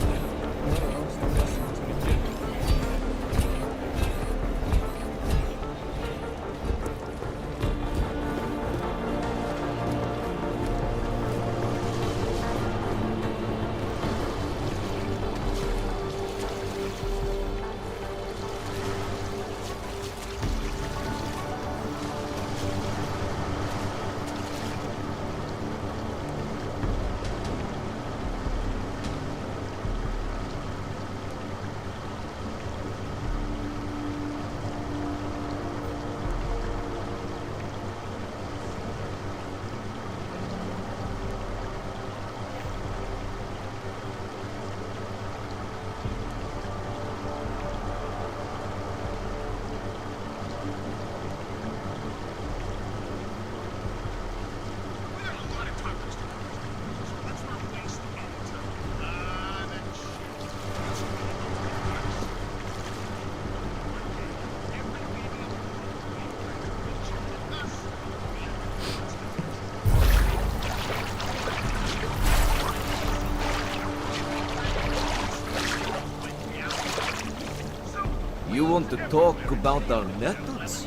You want to talk about our methods?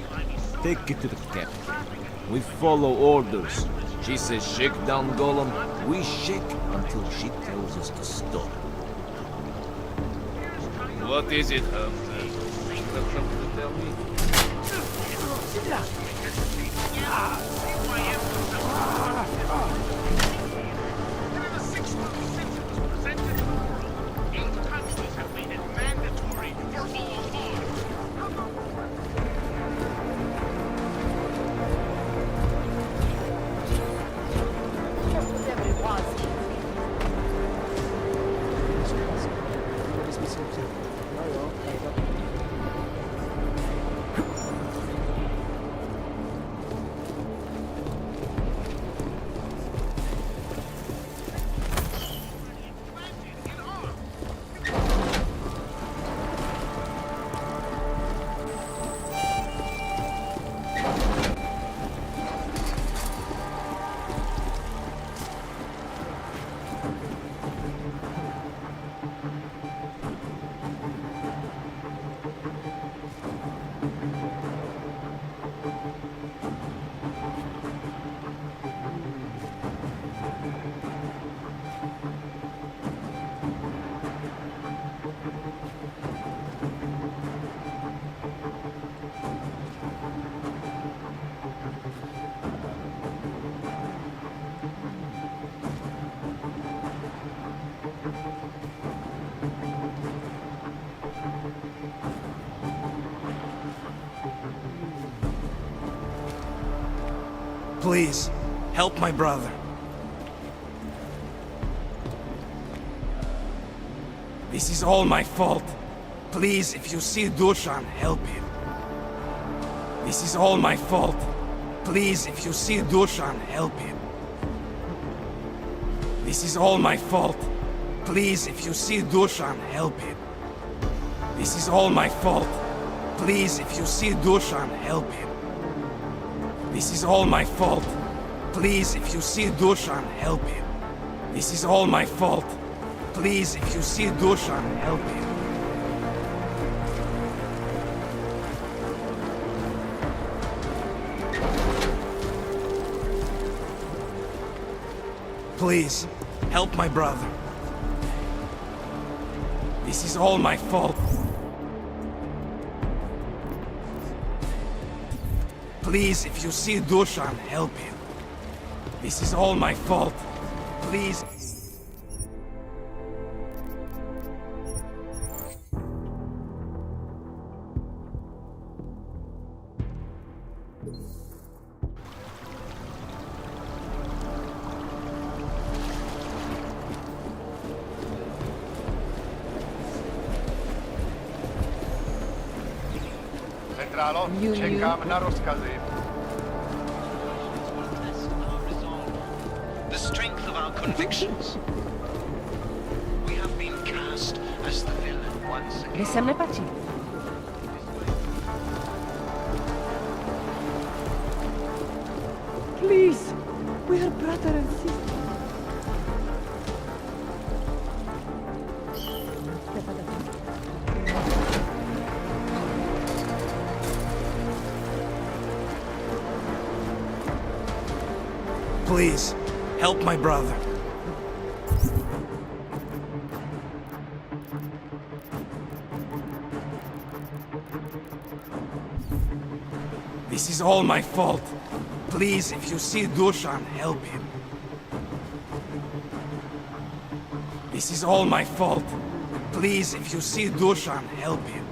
Take it to the captain. We follow orders. She says shake down Golem. We shake until she tells us to stop. What is it, Hamza? Got something to tell me? Please, help my brother. This is all my fault. Please, if you see Dushan, help him. This is all my fault. Please, if you see Dushan, help him. This is all my fault. Please, if you see Dushan, help him. This is all my fault. Please, if you see Dushan, help him. This is all my fault. Please, if you see Dushan, help him. This is all my fault. Please, if you see Dushan, help him. Please, help my brother. This is all my fault. Please, if you see Dushan, help him. This is all my fault. Please. Centrálo, čekám na rozkazy. The strength of our convictions. We have been cast as the villain once again. Kde sem nepatří. Please, we are brother and sister. Please, help my brother. This is all my fault. Please, if you see Dushan, help him. This is all my fault. Please, if you see Dushan, help him.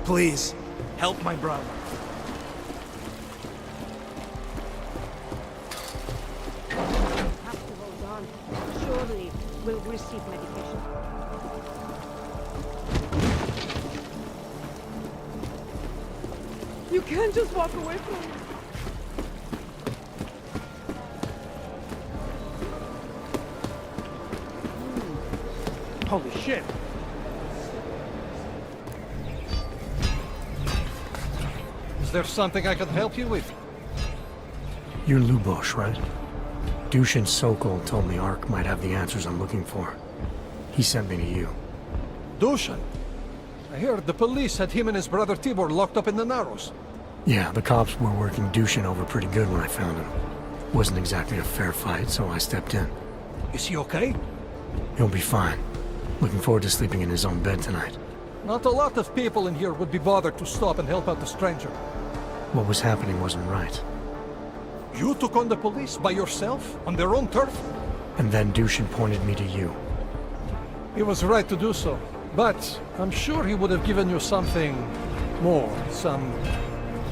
Please, help my brother. Have to hold on. Surely we'll receive medication. You can't just walk away from me. Holy shit! Is there something I can help you with? You're Lubosh, right? Dushin Sokol told me Ark might have the answers I'm looking for. He sent me to you. Dushin? I heard the police had him and his brother Tibor locked up in the Narrows. Yeah, the cops were working Dushin over pretty good when I found him. Wasn't exactly a fair fight, so I stepped in. Is he okay? He'll be fine. Looking forward to sleeping in his own bed tonight. Not a lot of people in here would be bothered to stop and help out the stranger. What was happening wasn't right. You took on the police by yourself, on their own turf? And then Dushin pointed me to you. He was right to do so, but I'm sure he would have given you something more, some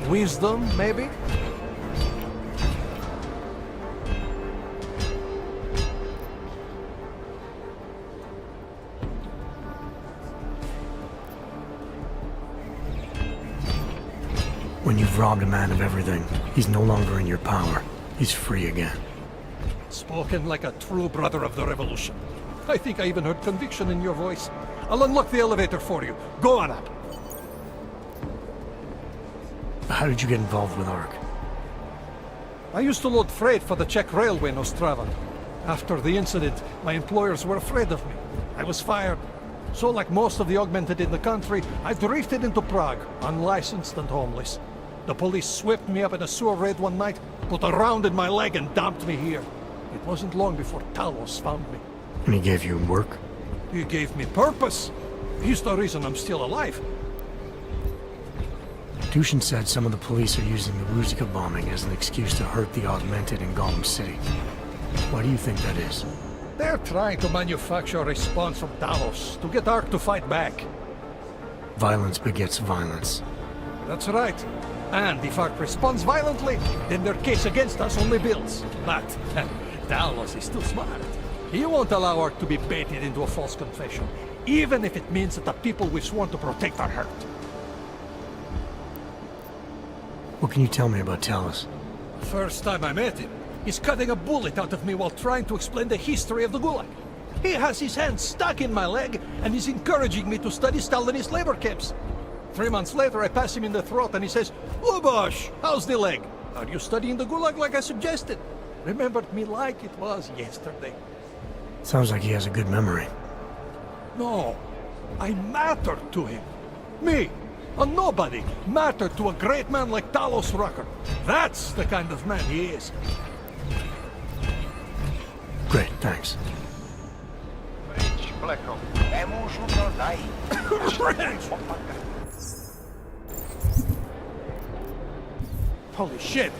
wisdom, maybe? When you've robbed a man of everything, he's no longer in your power. He's free again. Spoken like a true brother of the revolution. I think I even heard conviction in your voice. I'll unlock the elevator for you. Go on up. How did you get involved with Ark? I used to load freight for the Czech railway in Ostrava. After the incident, my employers were afraid of me. I was fired. So like most of the augmented in the country, I drifted into Prague, unlicensed and homeless. The police swept me up in a sewer raid one night, put a round in my leg and dumped me here. It wasn't long before Talos found me. And he gave you work? He gave me purpose. He's the reason I'm still alive. Dushin said some of the police are using the Ruzika bombing as an excuse to hurt the augmented in Golem City. Why do you think that is? They're trying to manufacture a response from Talos to get Ark to fight back. Violence begets violence. That's right. And if Ark responds violently, then their case against us only builds. But Talos is too smart. He won't allow Ark to be baited into a false confession, even if it means that the people we've sworn to protect are hurt. What can you tell me about Talos? First time I met him, he's cutting a bullet out of me while trying to explain the history of the Gulag. He has his hand stuck in my leg, and he's encouraging me to study Stalinist labor camps. 3 months later, I pass him in the throat, and he says, "Lubosh, how's the leg? Are you studying the Gulag like I suggested?" Remembered me like it was yesterday. Sounds like he has a good memory. No, I mattered to him. Me, a nobody, mattered to a great man like Talos Rucker. That's the kind of man he is. Great, thanks. Holy shit!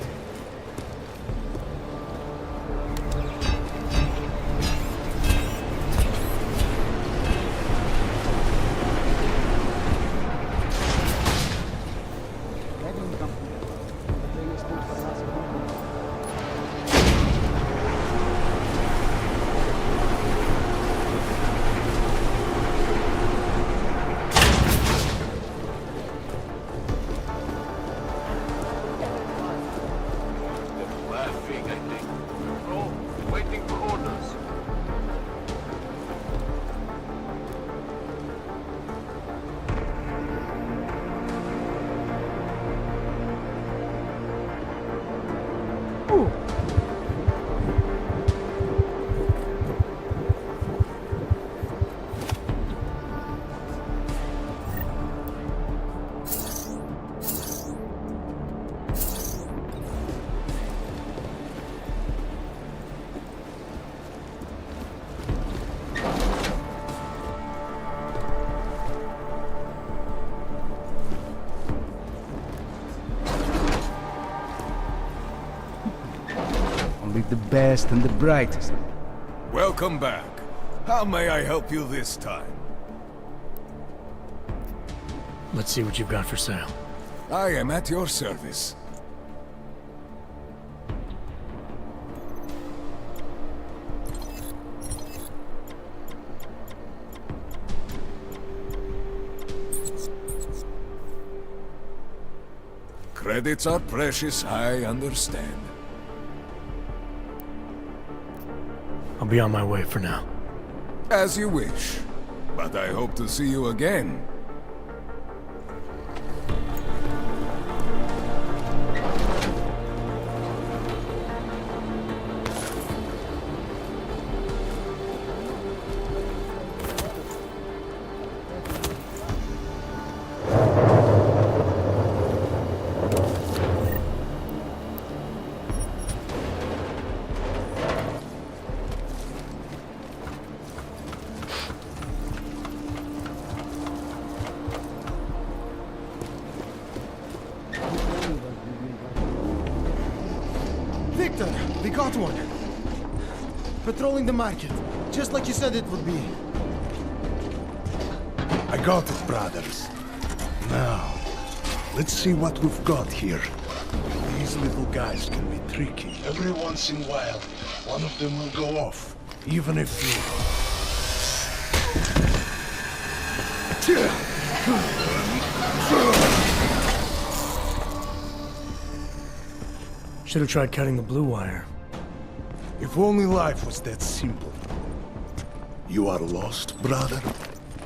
The best and the brightest. Welcome back. How may I help you this time? Let's see what you've got for sale. I am at your service. Credits are precious, I understand. I'll be on my way for now. As you wish. But I hope to see you again. Victor, we got one. Patrolling the market, just like you said it would be. I got it, brothers. Now, let's see what we've got here. These little guys can be tricky. Every once in a while, one of them will go off, even if you... Should have tried cutting the blue wire. If only life was that simple. You are lost, brother?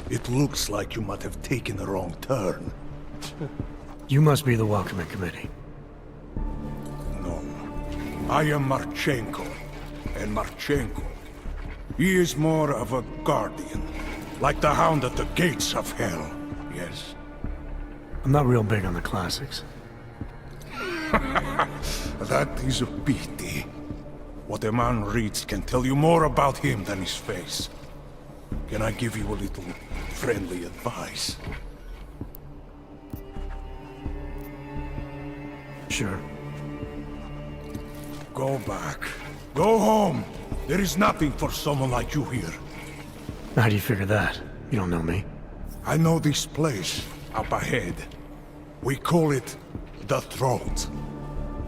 It looks like you might have taken a wrong turn. You must be the welcoming committee. No. I am Marchenko. And Marchenko, he is more of a guardian. Like the hound at the gates of hell, yes? I'm not real big on the classics. That is a pity. What a man reads can tell you more about him than his face. Can I give you a little friendly advice? Sure. Go back. Go home. There is nothing for someone like you here. How do you figure that? You don't know me. I know this place, up ahead. We call it the Throat.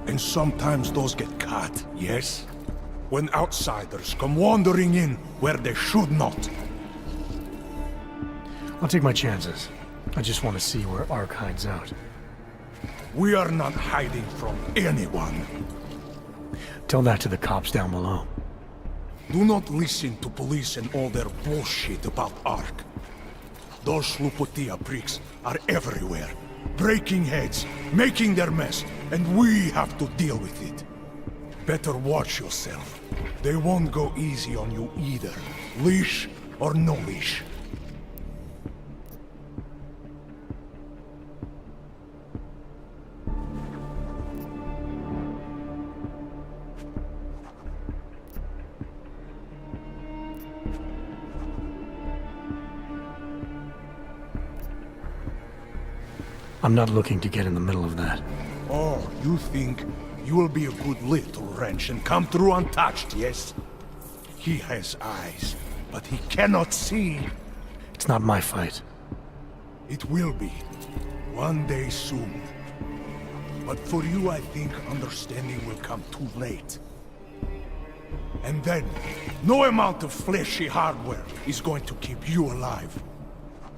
And sometimes those get cut, yes? When outsiders come wandering in where they should not. I'll take my chances. I just want to see where Ark hides out. We are not hiding from anyone. Tell that to the cops down below. Do not listen to police and all their bullshit about Ark. Those Slupotia pricks are everywhere. Breaking heads, making their mess, and we have to deal with it. Better watch yourself. They won't go easy on you either. Leash or no leash. I'm not looking to get in the middle of that. Oh, you think you will be a good little wrench and come through untouched, yes? He has eyes, but he cannot see. It's not my fight. It will be. One day soon. But for you, I think understanding will come too late. And then, no amount of fleshy hardware is going to keep you alive.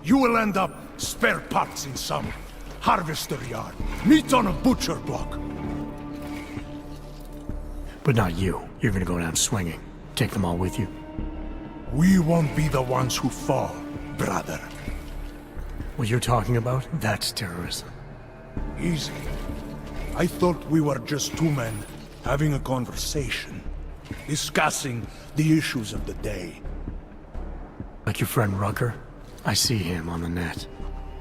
You will end up spare parts in some harvester yard, meat on a butcher block. But not you. You're gonna go down swinging. Take them all with you. We won't be the ones who fall, brother. What you're talking about, that's terrorism. Easy. I thought we were just two men having a conversation, discussing the issues of the day. Like your friend Rucker? I see him on the net.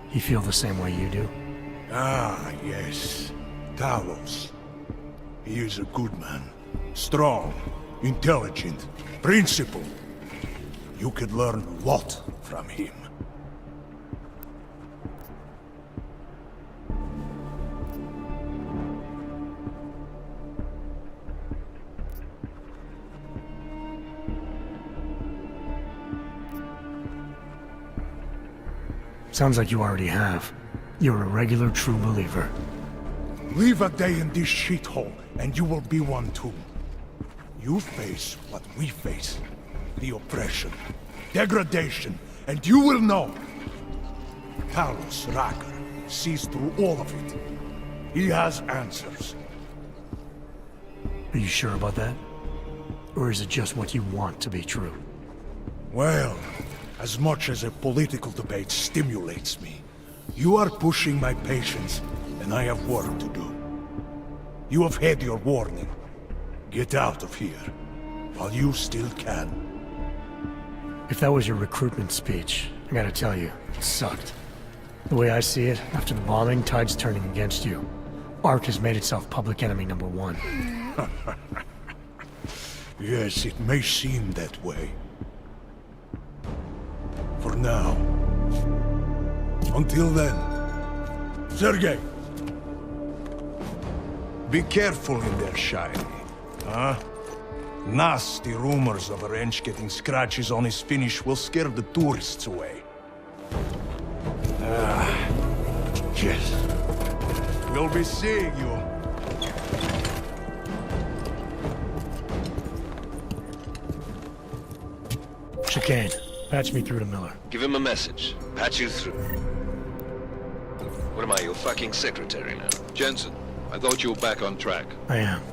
He feel the same way you do? Ah, yes. Talos. He is a good man. Strong, intelligent, principled. You could learn a lot from him. Sounds like you already have. You're a regular true believer. Live a day in this shithole, and you will be one too. You face what we face. The oppression, degradation, and you will know. Talos Raker sees through all of it. He has answers. Are you sure about that? Or is it just what you want to be true? Well, as much as a political debate stimulates me, you are pushing my patience, and I have work to do. You have had your warning. Get out of here, while you still can. If that was your recruitment speech, I gotta tell you, it sucked. The way I see it, after the bombing, tide's turning against you. ARC has made itself public enemy number 1. Yes, it may seem that way. For now. Until then. Sergei! Be careful in there, Shiny. Huh? Nasty rumors of a wrench getting scratches on his finish will scare the tourists away. Yes. We'll be seeing you. Chicane, patch me through to Miller. Give him a message. Patch you through. What am I, your fucking secretary now? Jensen, I thought you were back on track. I am.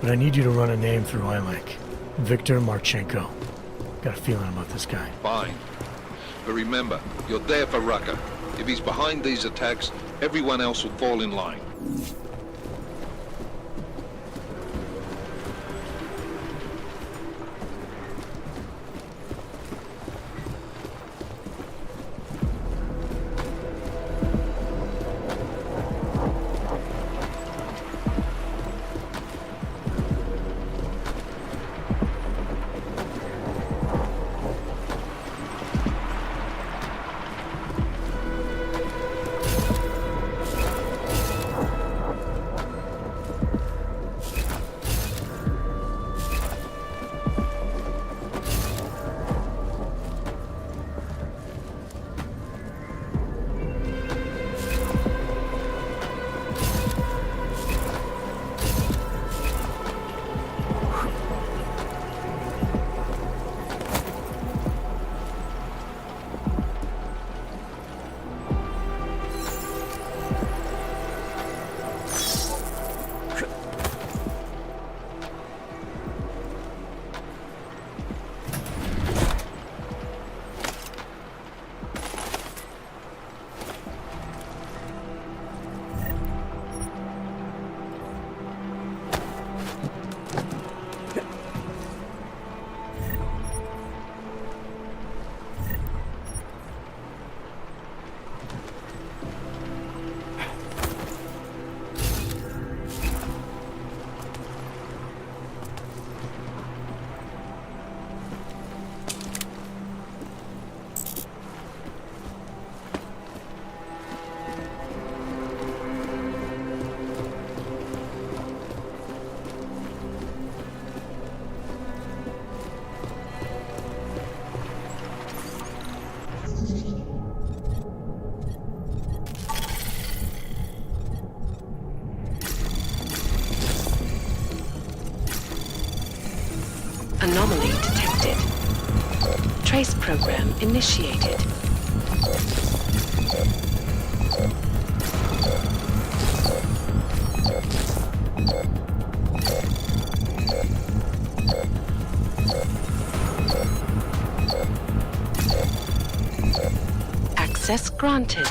But I need you to run a name through iLink. Victor Marchenko. Got a feeling about this guy. Fine. But remember, you're there for Rucker. If he's behind these attacks, everyone else will fall in line. Anomaly detected. Trace program initiated. Access granted.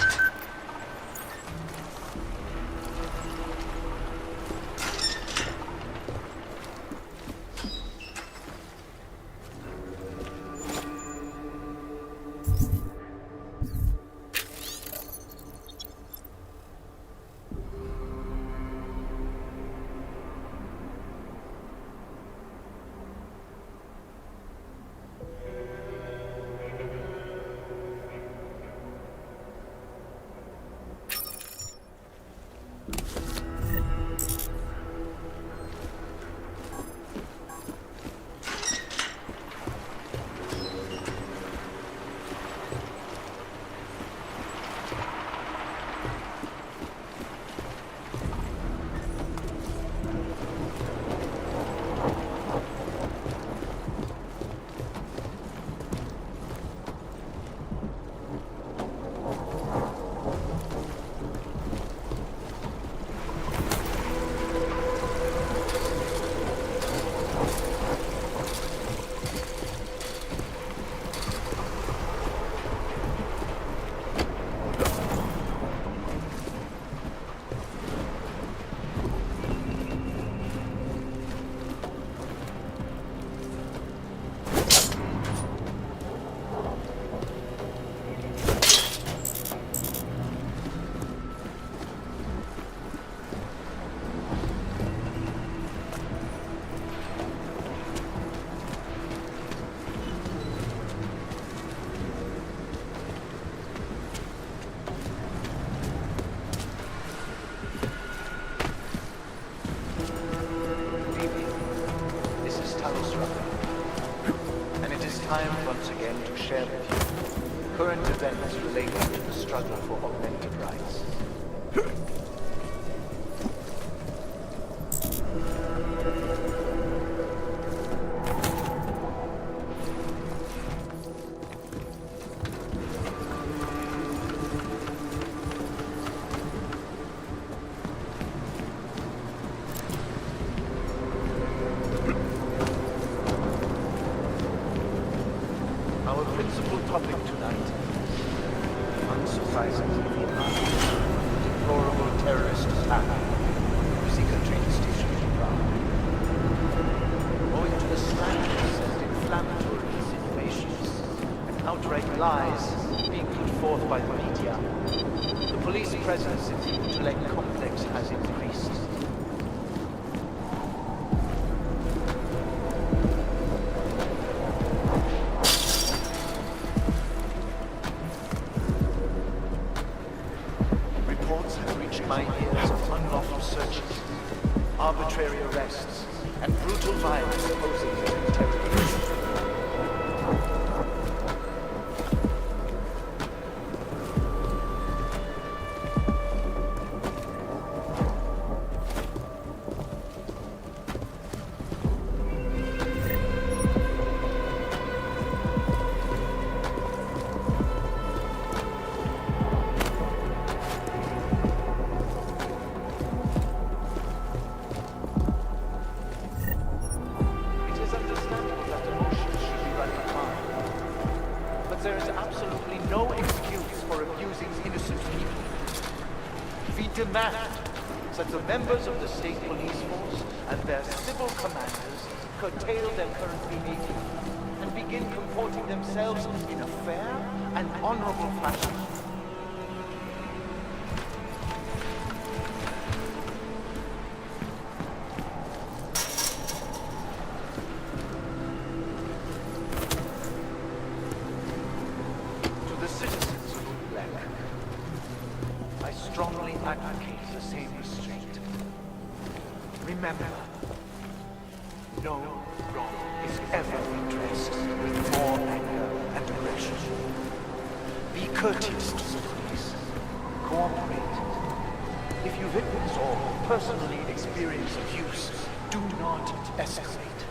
share with you current events relating to the struggle for augmented rights. Our principal topic tonight, unsurprisingly, the deplorable terrorist attack on the Seeker train station in Prague. Owing to the slanders and inflammatory insinuations and outright lies being put forth by the media, the police presence in the intellect complex has increased. Reports have reached my ears of unlawful searches, arbitrary arrests, and brutal violence posing as interrogation. There is absolutely no excuse for abusing innocent people. We demand that the members of the state police force and their civil commanders curtail their current behavior and begin comporting themselves in a fair and honorable fashion. Citizens of Black, I strongly advocate the same restraint. Remember, no wrong is ever redressed with more anger and aggression. Be courteous to the police. Cooperate. If you witness or personally experience abuse, do not escalate.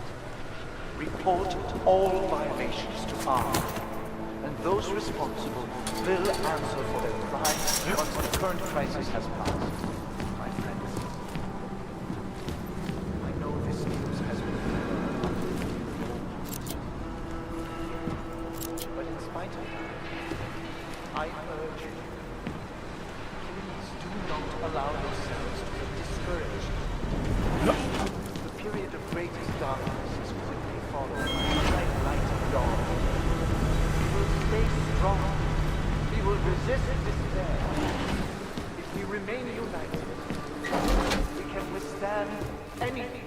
Report all violations to ARC. And those responsible will answer for their crimes once the current crisis has passed. My friends, I know this news has been but in spite of that, I urge you, please do not allow yourselves to be discouraged. The period of greatest darkness is quickly followed by the light of dawn. Stay strong. We will resist despair. If we remain united, we can withstand anything.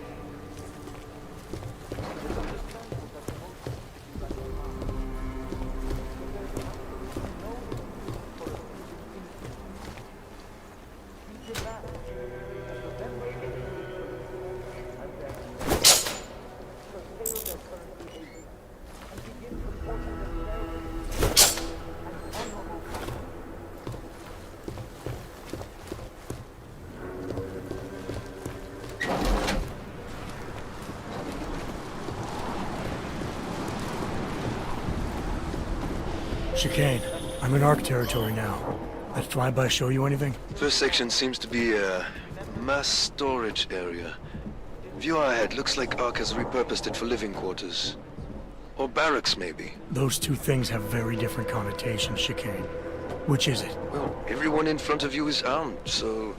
Chicane, I'm in ARC territory now. That flyby show you anything? First section seems to be a mass storage area. View ahead looks like ARC has repurposed it for living quarters. Or barracks, maybe. Those two things have very different connotations, Chicane. Which is it? Well, everyone in front of you is armed, so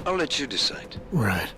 I'll let you decide. Right.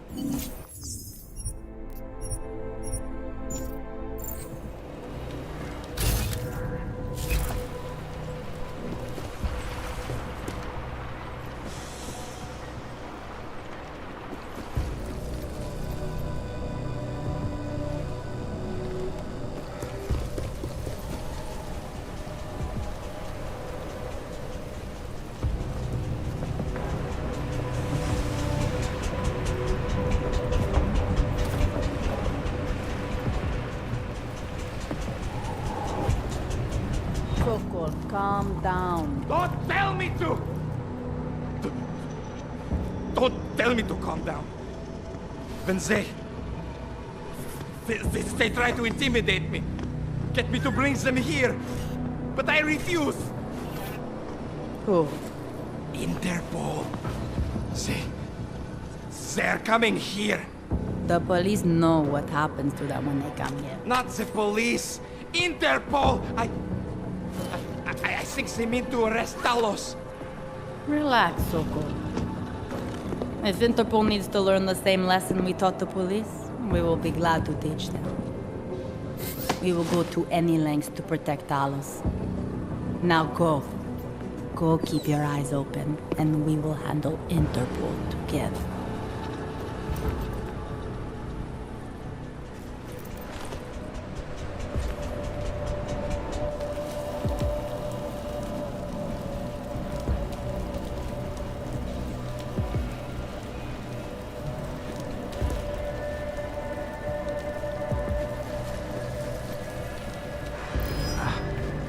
calm down. Don't tell me to! Don't tell me to calm down. When they try to intimidate me, get me to bring them here, but I refuse. Who? Interpol. They're coming here. The police know what happens to them when they come here. Not the police. Interpol. I think they mean to arrest Talos. Relax, Soko. If Interpol needs to learn the same lesson we taught the police, we will be glad to teach them. We will go to any lengths to protect Talos. Now go. Go keep your eyes open, and we will handle Interpol together.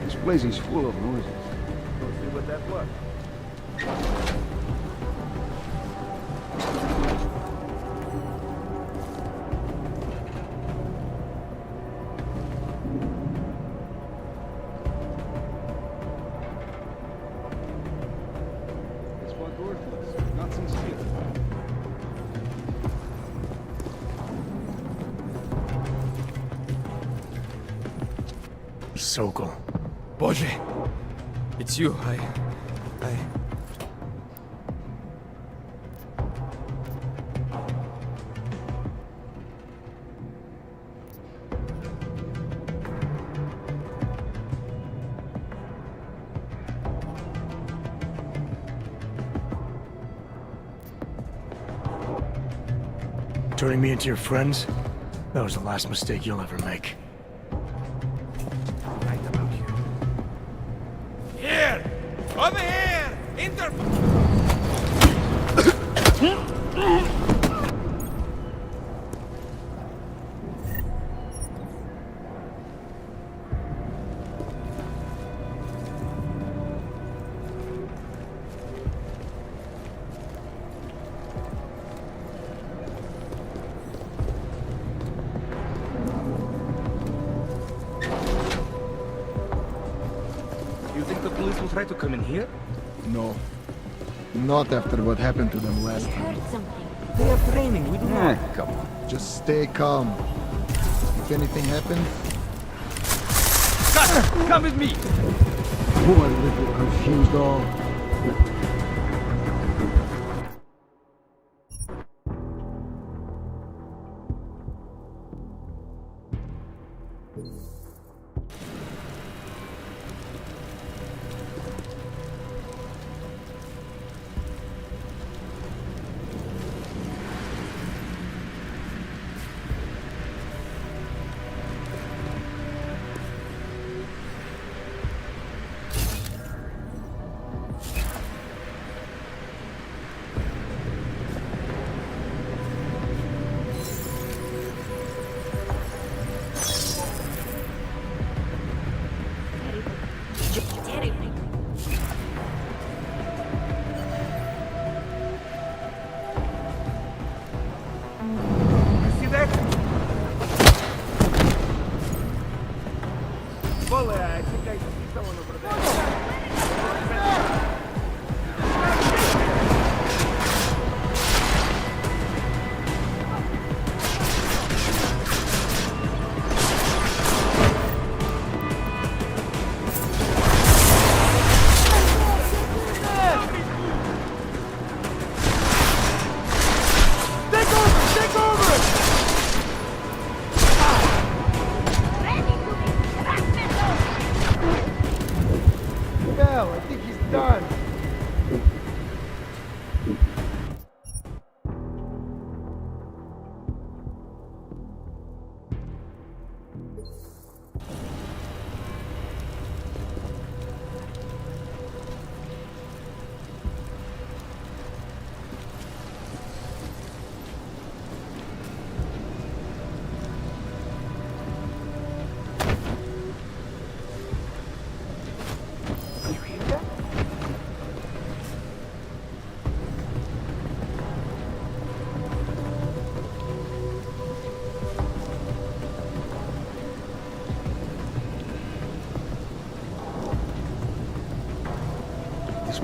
This place is full of noises. Go see what that was. That's what worthless. Nothing still. Sokol. Boże, it's you. I... Turning me into your friends? That was the last mistake you'll ever make. Here! Over here! You think the police will try to come in here? No. Not after what happened to them last time. They are training, we do not. Come on. Just stay calm. If anything happens... Come with me! Poor little confused all.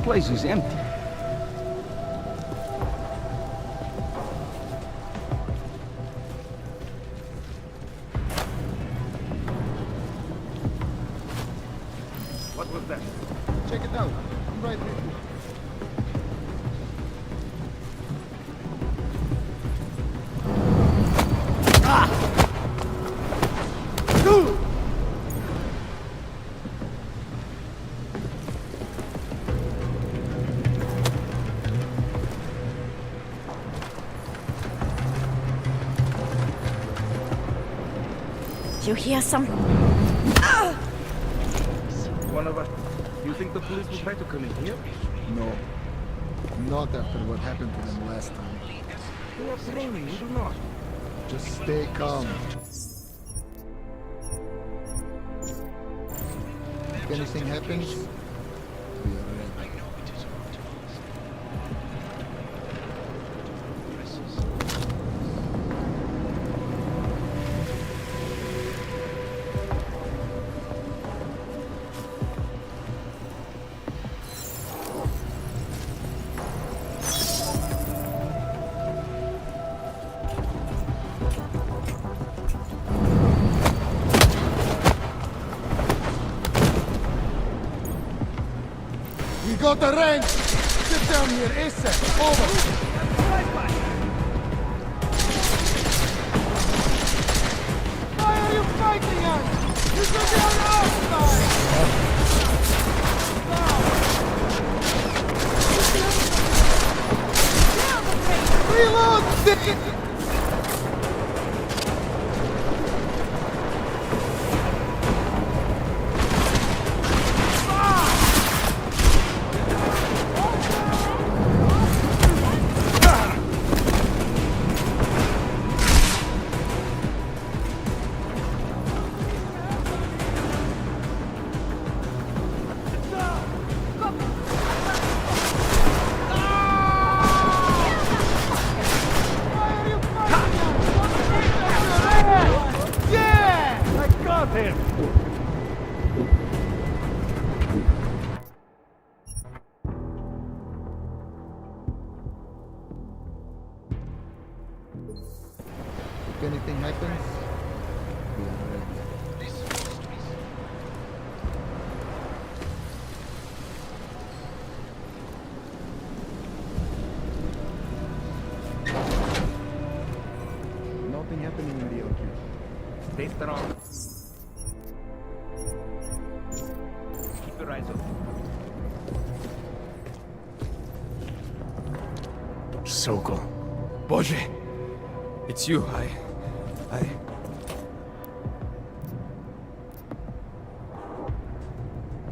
place is empty. What was that? Check it out. I'm right with you. You hear some? One of us. Do you think the police will try to come in here? No. Not after what happened to them last time. They are training, we do not. Just stay calm. If anything happens, we are ready. We got the range! Sit down here, ASAP! Over! Why are you fighting us? You should be on our side! Reload, dick! If anything happens, we are ready. Nothing happening in the LQ. Stay strong. Keep your eyes open. Sokol. Boże! It's you,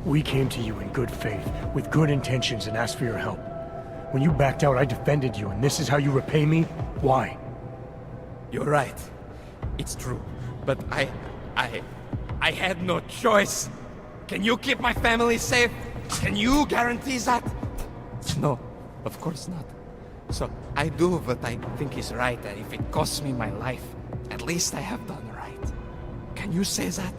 We came to you in good faith, with good intentions, and asked for your help. When you backed out, I defended you, and this is how you repay me? Why? You're right. It's true. But I had no choice. Can you keep my family safe? Can you guarantee that? No, of course not. So I do what I think is right, and if it costs me my life, at least I have done right. Can you say that?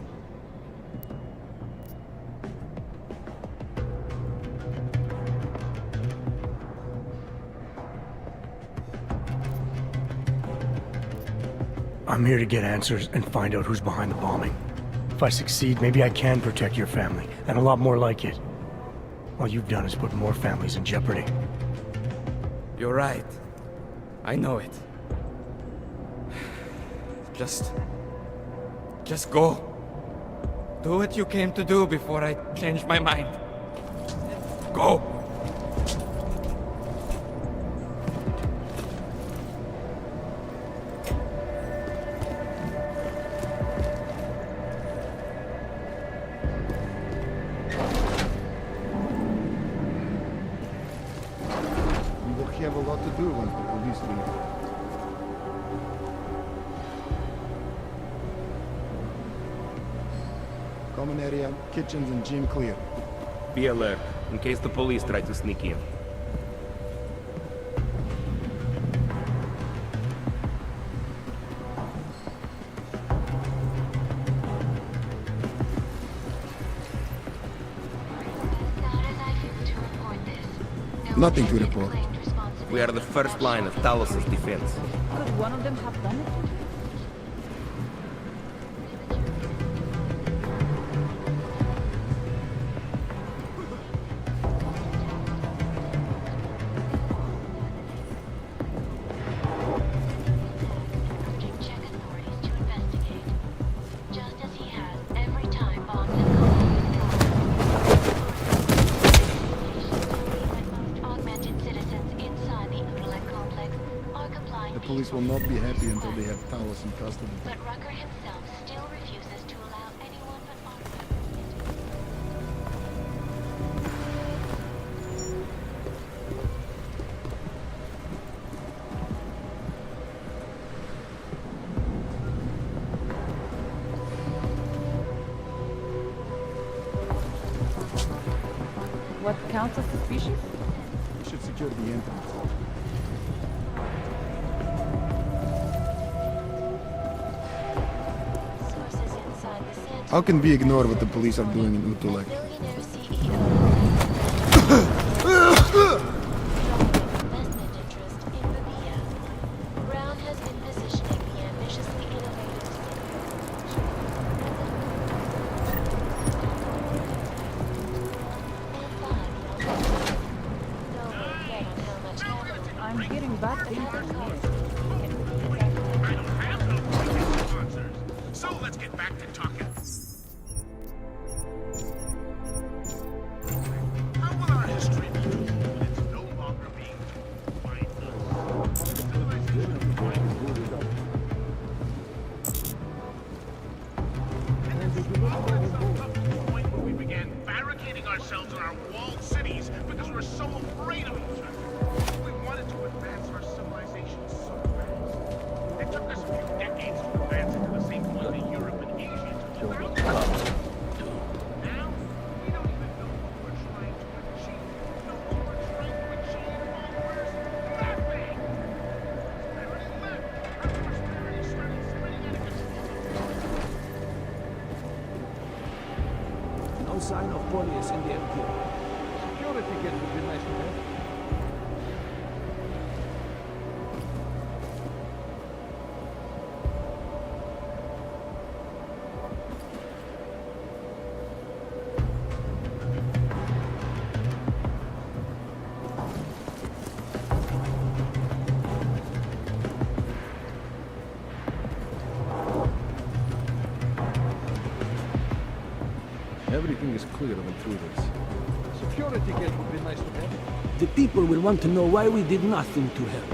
I'm here to get answers and find out who's behind the bombing. If I succeed, maybe I can protect your family, and a lot more like it. All you've done is put more families in jeopardy. You're right. I know it. Just go. Do what you came to do before I change my mind. Go! We have a lot to do once the police leave. Common area, kitchens and gym clear. Be alert, in case the police try to sneak in. Not as I feel to report this. Nothing to report. We are the first line of Talos' defense. Could one of them have done it? The police will not be happy until they have Talos in custody. But Rucker himself still refuses to allow anyone but Ark. What counts as suspicious? We should secure the entrance. How can we ignore what the police are doing in Utulek? Brown has been positioning the ambitiously innovative I'm getting back to So let's get back to talking. How will our history be true when it's no longer being told by us? Civilization is trying to move it up. And then to the point where we began barricading ourselves in our walled cities because we're so afraid of each other. We wanted to advance our civilization so fast. It took us a few decades to advance into the same point that Europe and Asia took without us. Now, we don't even know what we're trying to achieve. No, what we're trying to achieve, followers? Nothing! Prosperity left. Our prosperity started spreading out against No sign of police in the MQ. Security gate would be nice to have. Everything is clear of intruders. Security gate would be nice to have. The people will want to know why we did nothing to help.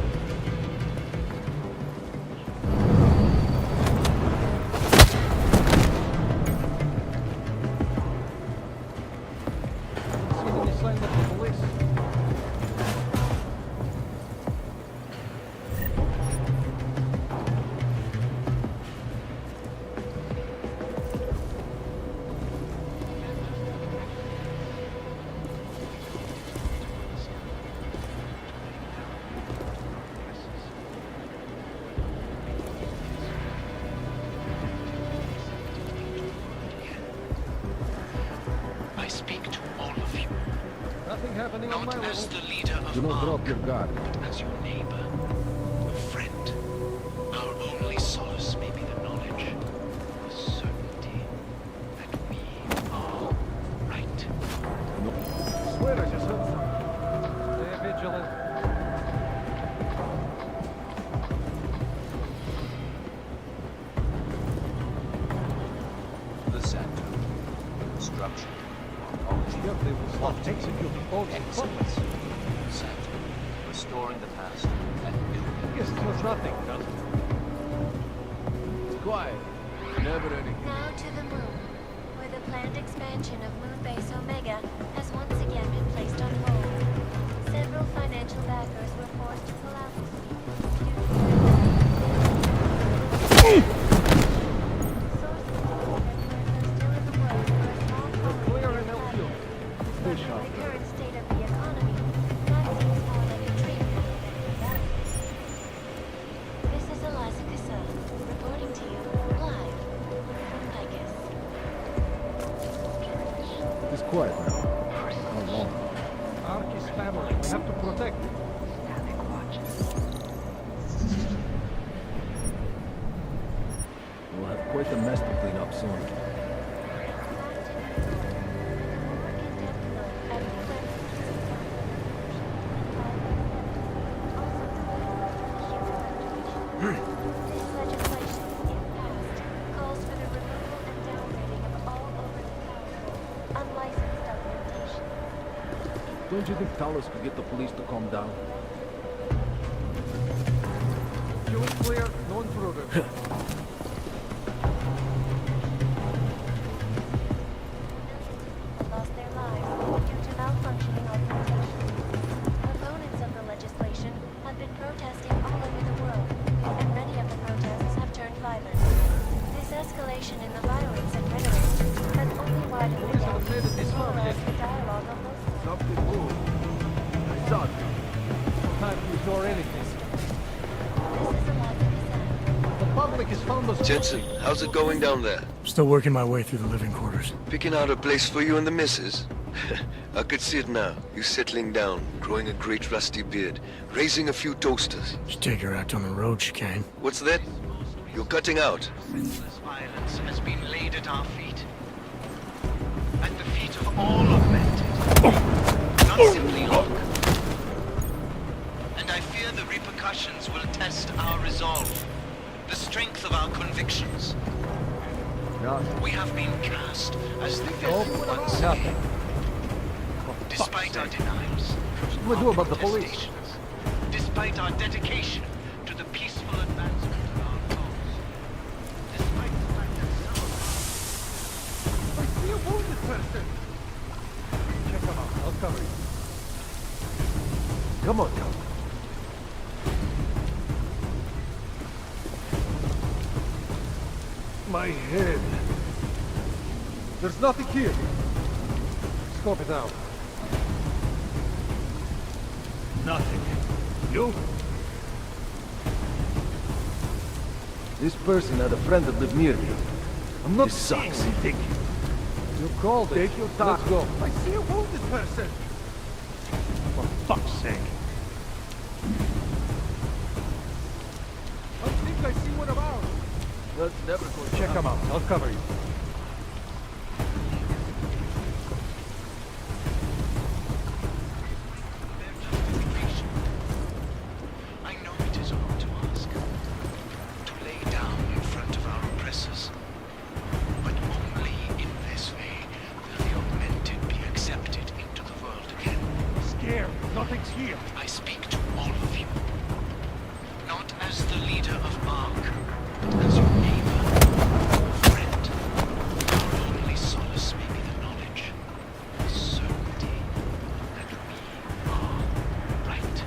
Seen any sign of the police? I speak to all of you. Nothing happening on my Not as level. the leader of Do not Ark, drop your guard. as your neighbor, your friend. Our only solace may be the knowledge, the certainty that we are right. Swear I just heard something. Stay vigilant. The center. Structure. Yep, they will stop executing all the Excellence. Center. Restoring the past and building. Yes, it was nothing, does it? It's quiet. Never anything. Now to the moon, where the planned expansion of Moon Base Omega has once again been placed on hold. Several financial backers were forced to pull out this week. Clear and LQ. The current state of the economy, that seems more like a dream than reality. This is Eliza Cassan, reporting to you live from Vegas. It's quiet now. How long? Ark is family. We have to soon. Don't you think Talos could get the police to calm down? You is clear, no intruder. Lost their lives due to malfunctioning augmentation. Proponents of the legislation have been protesting all over the world, and many of the protests have turned violent. This escalation in the violence and rhetoric has only widened the gap as well as the dialogue of those. Something moved. I saw it. Time to ignore anything. The public has found us. Jensen, how's it going down there? Still working my way through the living quarters. Picking out a place for you and the missus? I could see it now. You settling down, growing a great rusty beard, raising a few toasters. Just take her out on the road, chicane. What's that? You're cutting out. Senseless violence has been laid at our feet. At the feet of all augmented. Not simply Orc. And I fear the repercussions will test our resolve. The strength of our convictions. We have been cast as the villain once again. Despite our denials, What do we do about the police? protestations, despite our dedication to the peaceful advancement of our cause, despite the fact that some of us... I see a wounded person. Check him out. I'll cover you. Come on, come. My head. There's nothing here. Scope it out. Nothing. You? This person had a friend that lived near me. I'm not seeing anything. You called it. Take your time. Let's go. I see a wounded person. For fuck's sake. I think I see one of ours. That's never going to Check him out. I'll cover you. I know it is wrong to ask, to lay down in front of our oppressors, but only in this way will the augmented be accepted into the world again. Scared. Nothing's here. I speak to all of you, not as the leader of Ark, but as your neighbor, friend. Our only solace may be the knowledge, the certainty that we are right.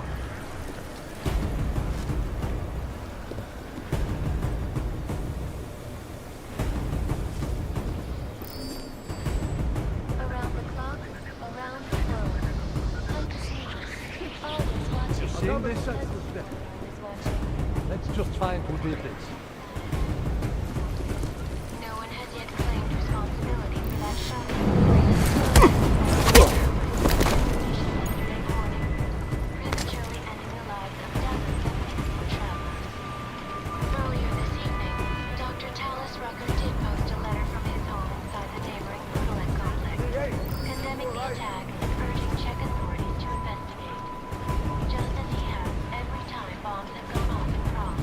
Around the clock, around the world. Like a snake, always watching. Another senseless death. Always watching. Let's just find who did this. No one has yet claimed responsibility for that shocking prematurely ending the lives of dozens of peaceful travelers. Earlier this evening, Dr. Talos Rucker did post a letter from his home inside the neighboring Golem complex, condemning the attack and urging Czech authorities to investigate, just as he has every time bombs have gone off in Prague.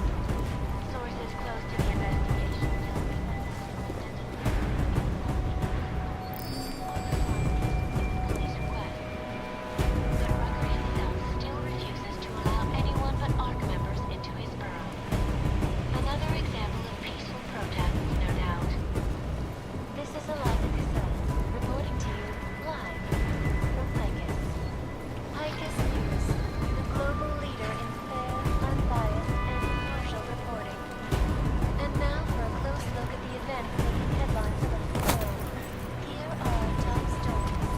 Sources close to the investigation tell me that police request. But Rucker himself still refuses to allow anyone but ARC members into his borough. Another example of peaceful protests, no doubt. This is Eliza Cassell, reporting to you live from Picus. Picus News, the global leader in fair, unbiased, and impartial reporting. And now for a close look at the events making headlines around the world. Here are our top stories.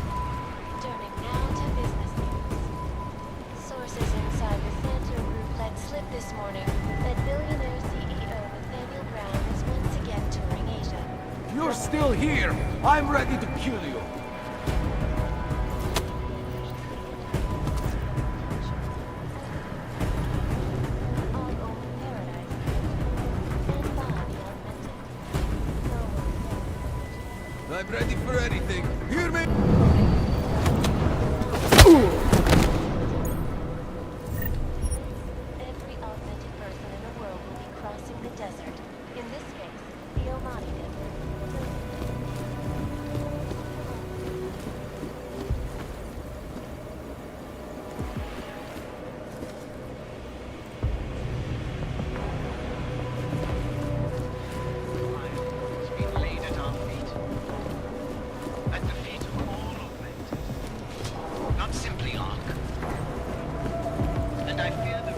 Turning now to business news. Sources inside the Center Group let slip this morning that billionaire CEO Nathaniel Brown is once again touring Asia. You're still here. I'm ready to kill you. All over paradise, and by the augmented. No one knows. I'm ready for anything. Hear me? Every augmented person in the world will be crossing the desert. In this case, the Omani Desert. Not simply Ark. And I fear the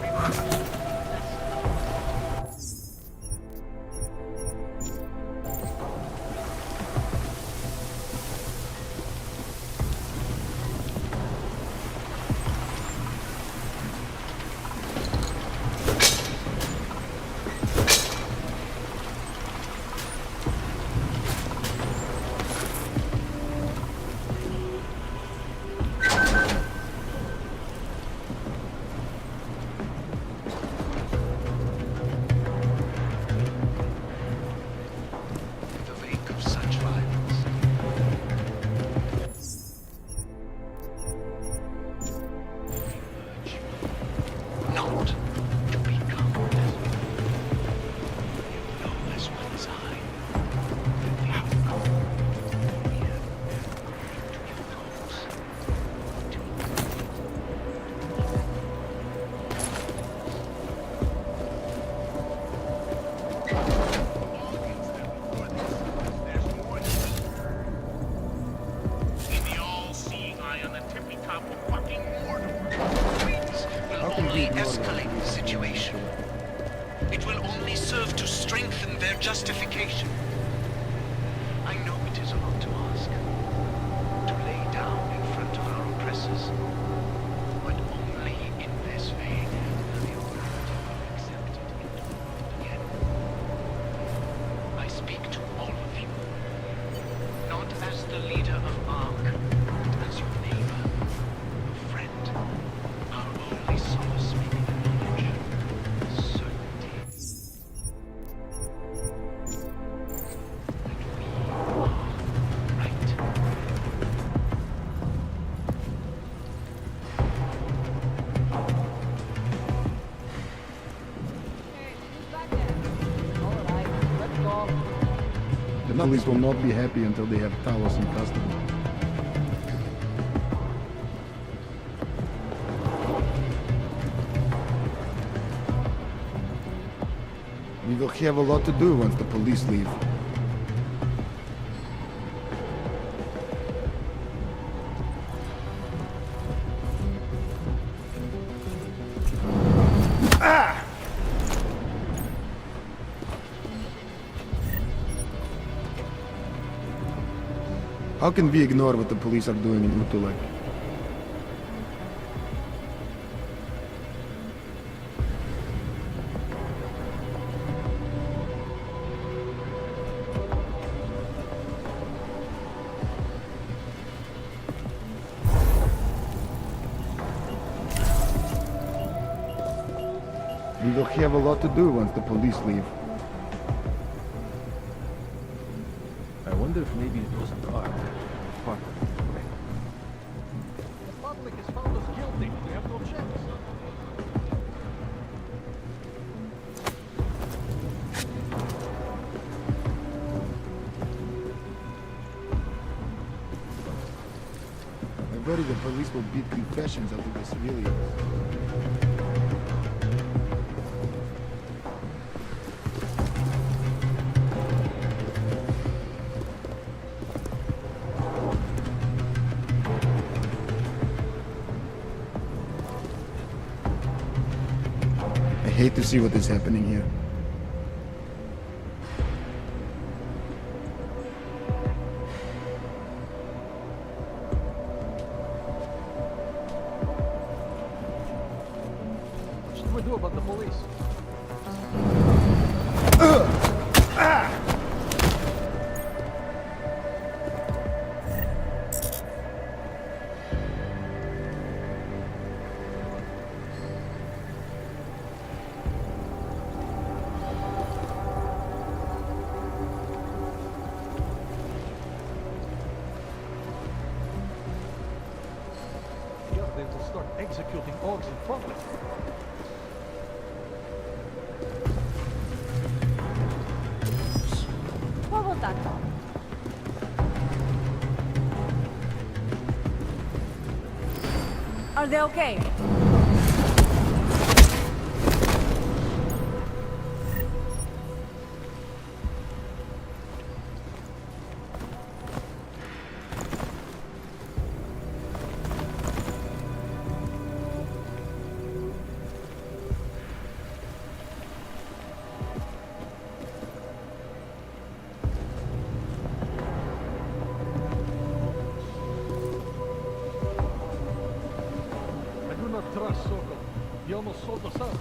escalate the situation. It will only serve to strengthen their justification. I know it is a lot to ask. To lay down in front of our oppressors. But only in this vein will the authority be accepted again. I speak to all of you. Not as the leader of Ark, but as your neighbor, a friend. Our only solace may be the knowledge, the certainty. That we are right. The police will not be happy until they have Talos in custody. We will have a lot to do once the police leave. How can we ignore what the police are doing in Utulek? We will have a lot to do once the police leave. I wonder if maybe it wasn't Ark. Part of the plan. The public has found us guilty. We have no chance. I worry the police will beat confessions out of the civilians. I hate to see what is happening here. What should we do about the police? orcs in public. What was that dog? Are they okay? I do not trust Sokol. He almost sold us out.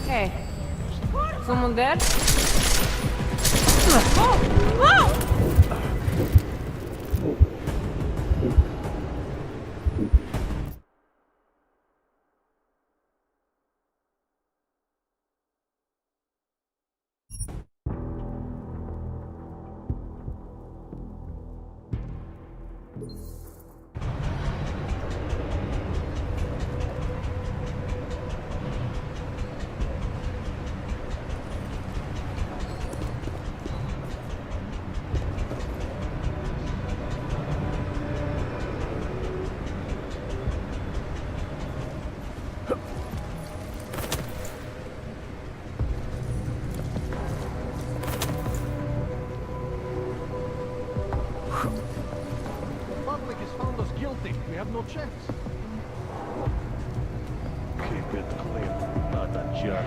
Hey, someone there? Oh! Oh! We have no chance. Keep it clear, not a jerk.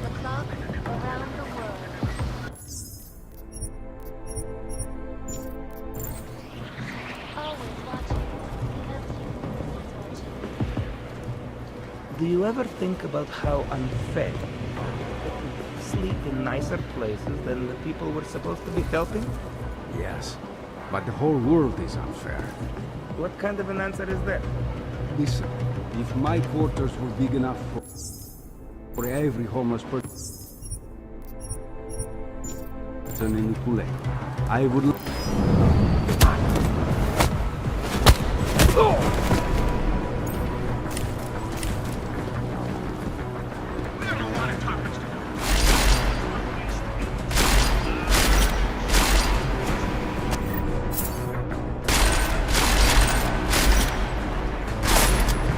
the clock, around the world. Always watching, because you always watching. Do you ever think about how unfair sleep in nicer places than the people we're supposed to be helping? Yes, but the whole world is unfair. What kind of an answer is that? Listen, if my quarters were big enough for every homeless person in Kule, I would...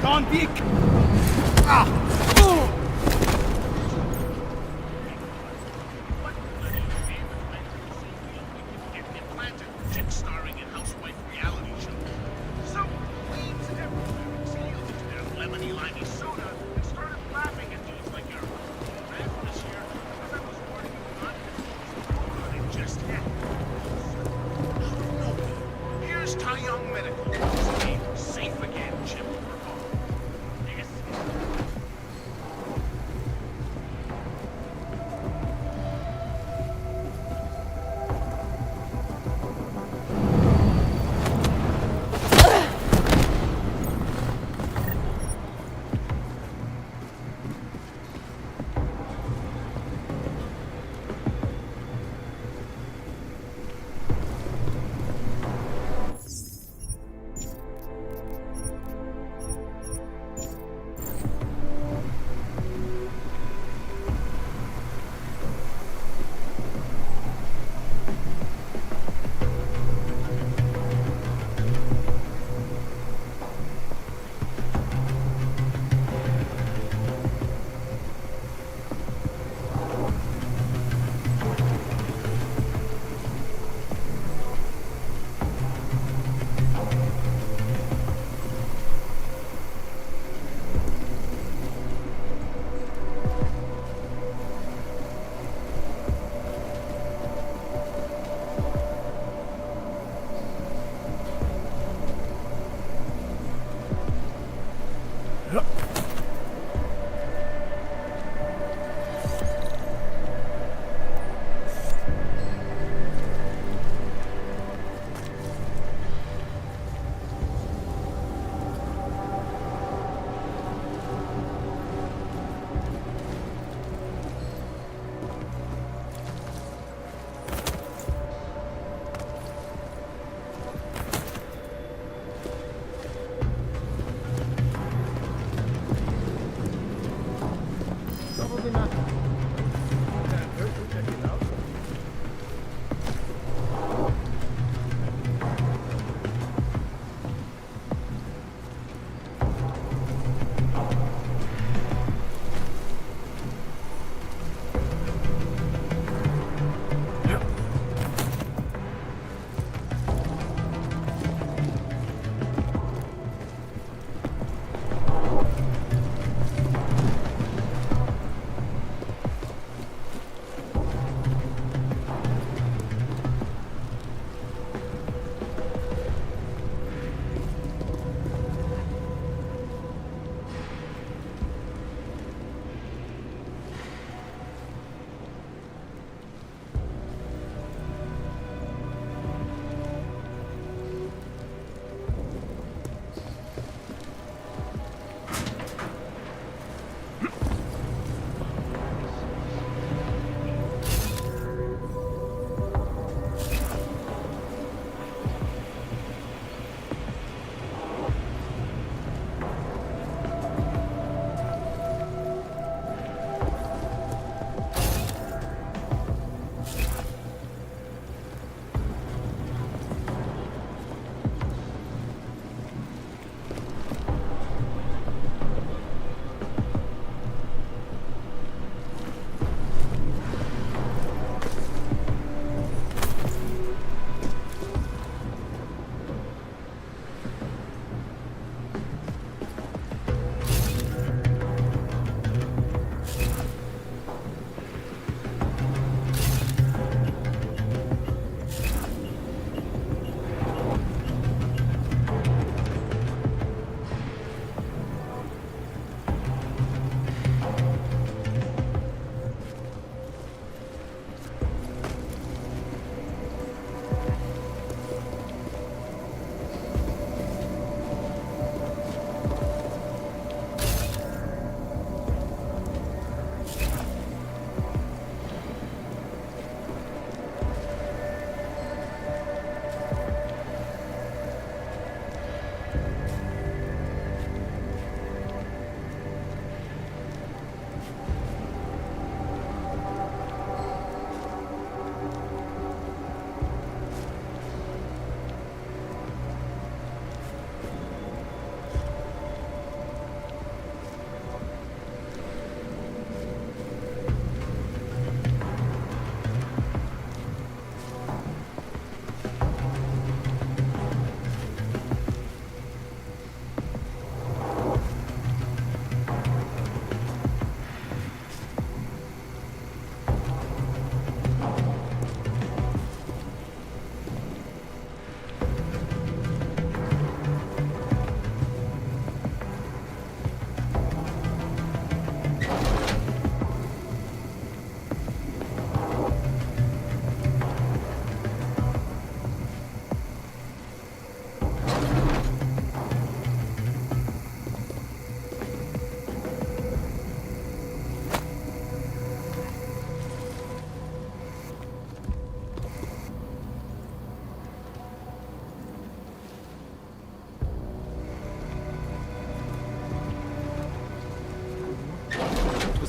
Don Vic! Starring in housewife reality shows. Some queens everywhere sealed into their lemony limey soda and started laughing at dudes like your ran this year because I was warning you not to use just yet. No. Here's Tai Young Medical. Safe again, Chip. Yes.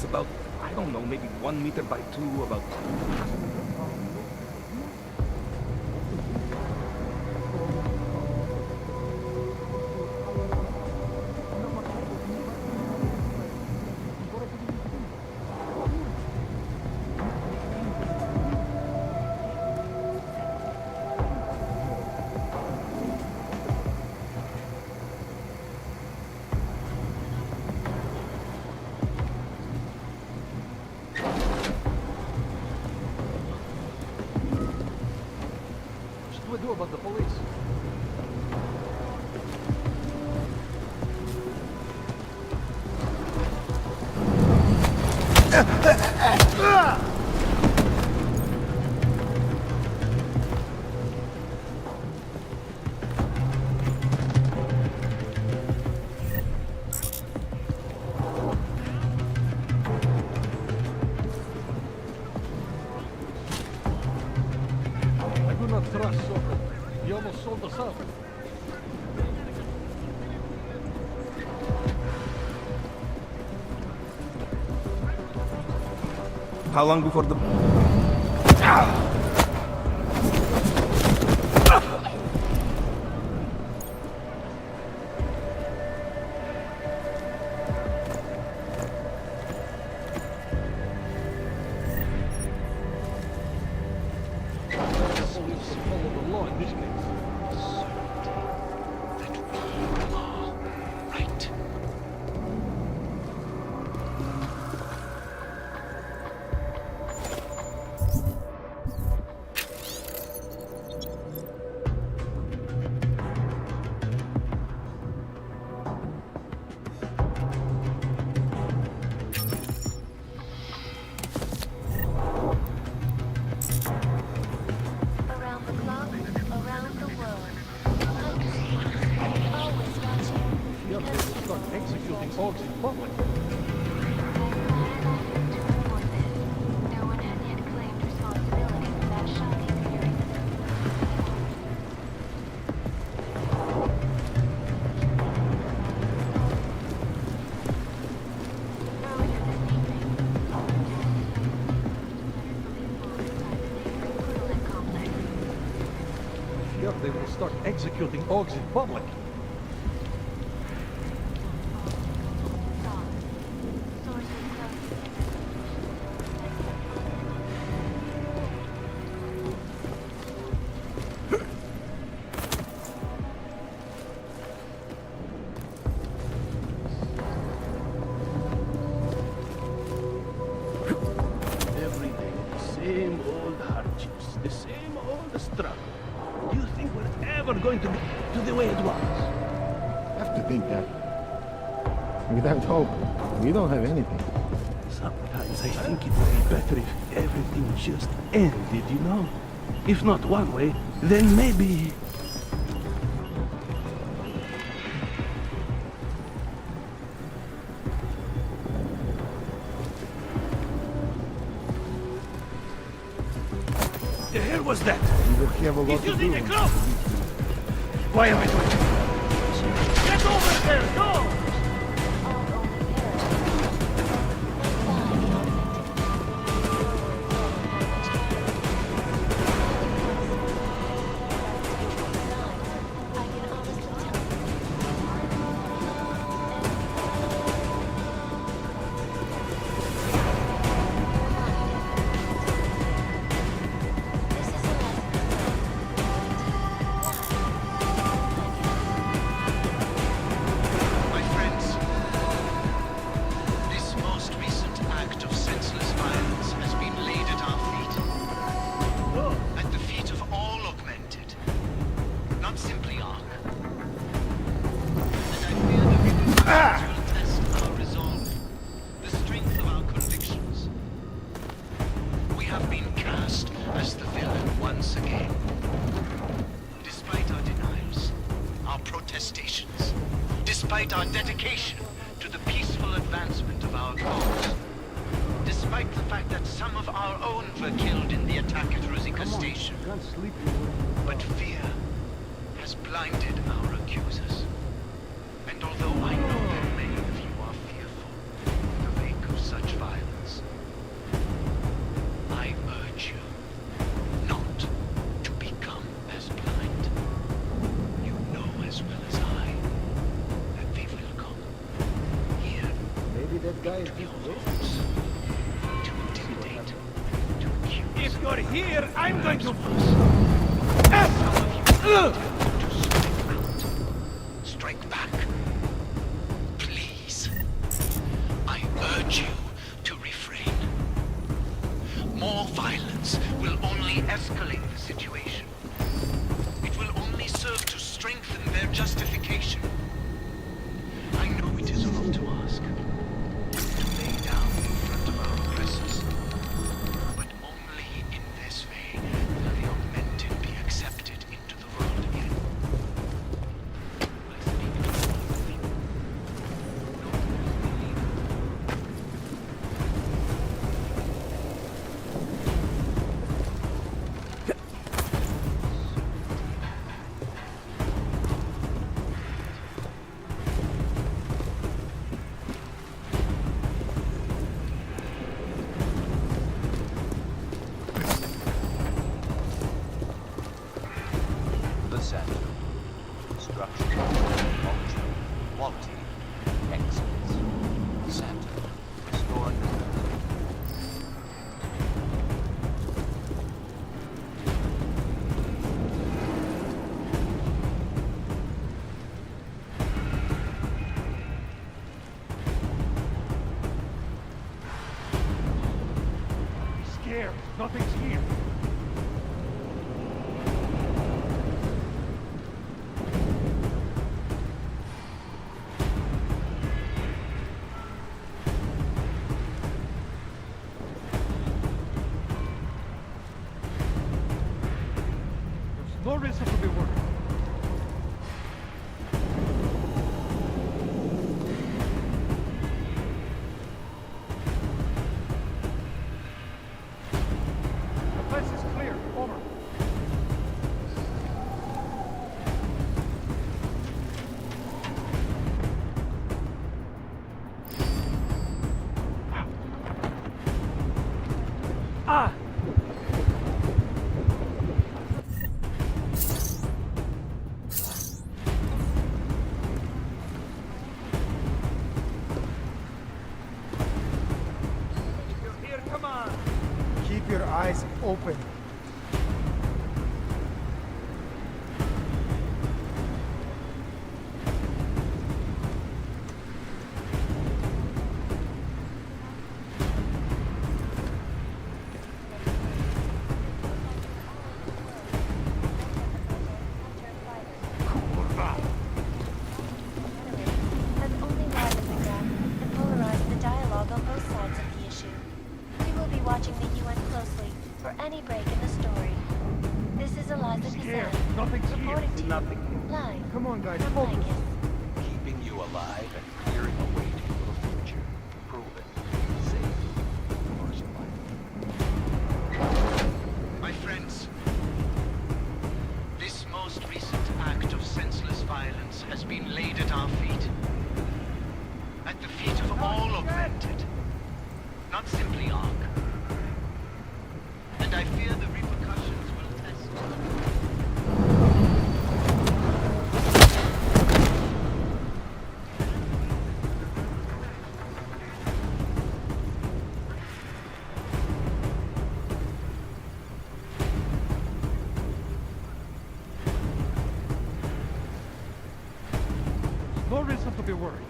about, I don't know, maybe 1 meter by 2, about... What do we do about the police? I do not trust Sokol. He almost sold us out. How long before the... Police follow the law in this case. Right. Around the clock, around the world. Always watching. Yeah, they will start executing orcs in public. No one has yet claimed responsibility for that shocking period. Earlier this evening, Golem complex. Yeah, they will start executing orcs in public. Every day, the same old hardships, the same old struggle. Do you think we're ever going to be to the way it was? I have to think that. Without hope, we don't have anything. Sometimes I think it would be better if everything just ended, you know? If not one way, then maybe... The hell was that? We will have a lot He's to using do. the club! Why am I doing it? Get over there, go! My friends, this most recent act of senseless violence has been laid at our feet. At the feet of all augmented, not simply Ark. And I fear that we will test our resolve, the strength of our convictions. We have been cast as the villain once again. Despite our denials, our protestations, despite our dedication to the peaceful advancement of our cause, despite the fact that some of our own were killed in the attack at Rosika Station, but fear has blinded our accusers. And although I know that many of you are fearful in the wake of such violence, into your homes. To intimidate, to accuse. If you're here, I'm going to... Strike back. Please. I urge you to refrain. More violence will only escalate the situation. It will only serve to strengthen their justification. I know it is wrong to ask. To lay down in front of our oppressors. But only in this way will the augmented be accepted into the world again. The center. Structure. Function. Quality. Excellence. Center. Restoring the Scared. Nothing's here. There's no reason to be worried. The place is clear. Over. Ah! If you're here, come on! Keep your eyes open. Has only widened the gap and polarized the dialogue on both sides of the issue. We will be watching the UN closely for any break in the story. This is Eliza Scared. Kazan, Nothing's here. reporting to you Nothing. live Come on, guys, from focus. Vegas. keeping you alive and clearing a way to your future. Proven. Safe. Or survival. My friends, this most recent act of senseless violence has been laid at our feet. At the feet of all augmented. Not simply Ark. And I fear the repercussions will test. No reason to be worried.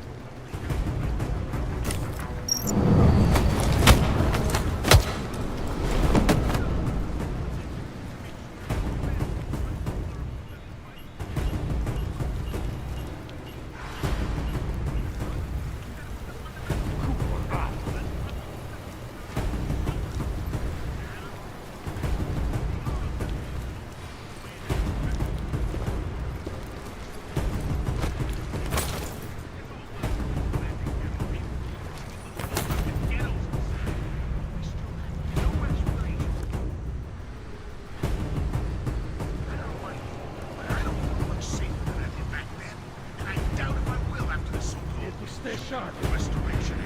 Stay sharp. Restoration.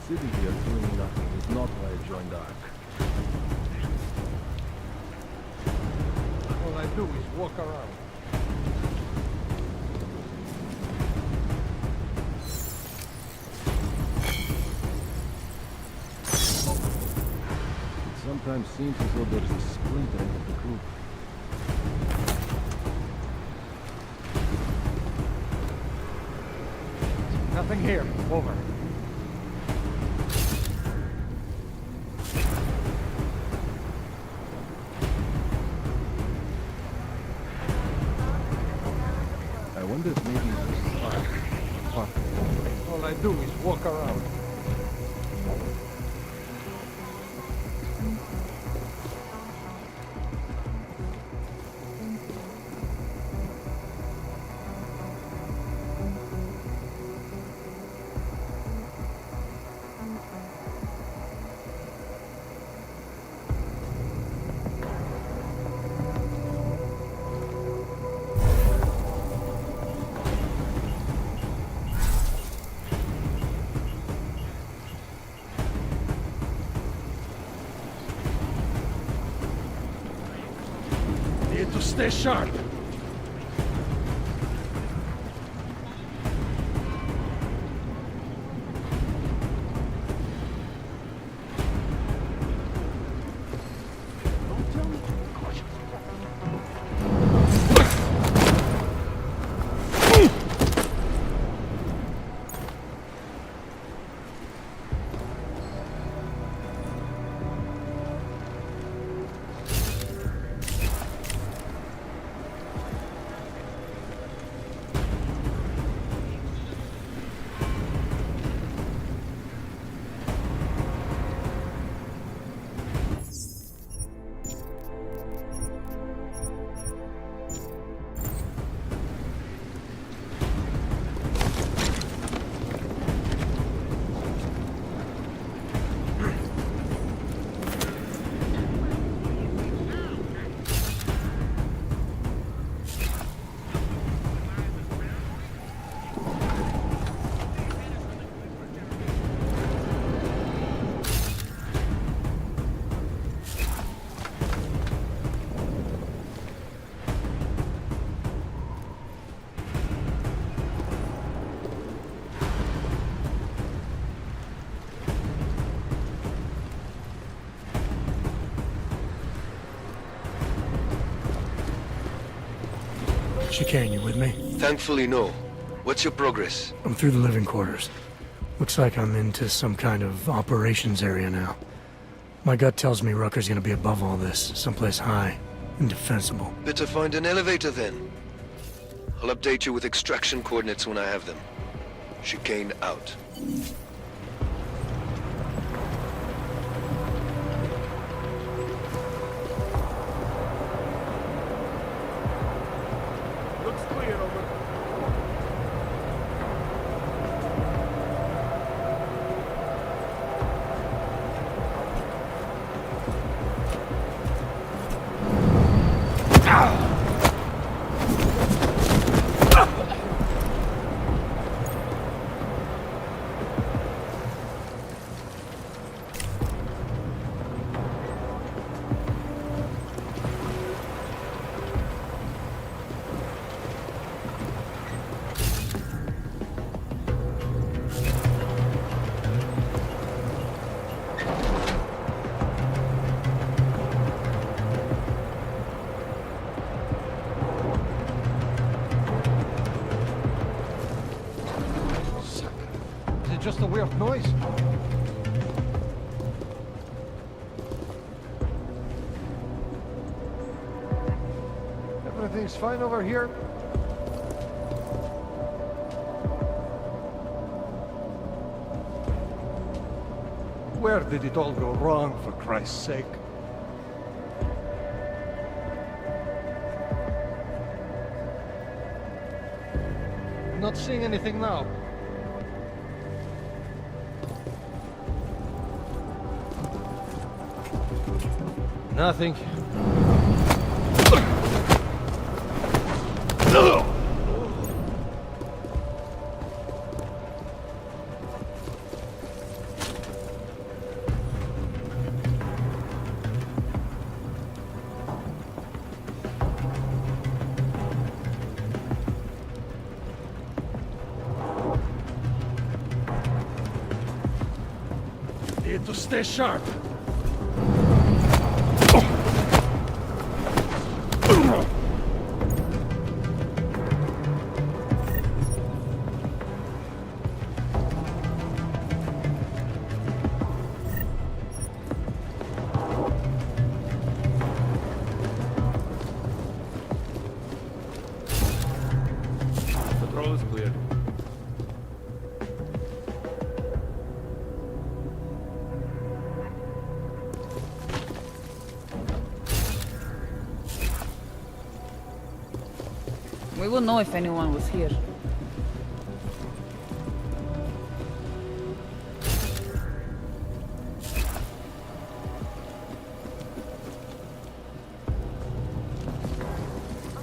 Sitting here doing nothing is not why I joined Ark. All I do is walk around. Sometimes seems as though there's a splintering of the group. Nothing here. Over. I wonder if maybe all I do is walk around. Need to stay sharp. Chicane, you with me? Thankfully, no. What's your progress? I'm through the living quarters. Looks like I'm into some kind of operations area now. My gut tells me Rucker's gonna be above all this, someplace high, indefensible. Better find an elevator then. I'll update you with extraction coordinates when I have them. Chicane out. Looks clear over. Is it just a weird noise? Everything's fine over here? Where did it all go wrong, for Christ's sake? I'm not seeing anything now. Nothing. Need to stay sharp. Coast clear. We will know if anyone was here.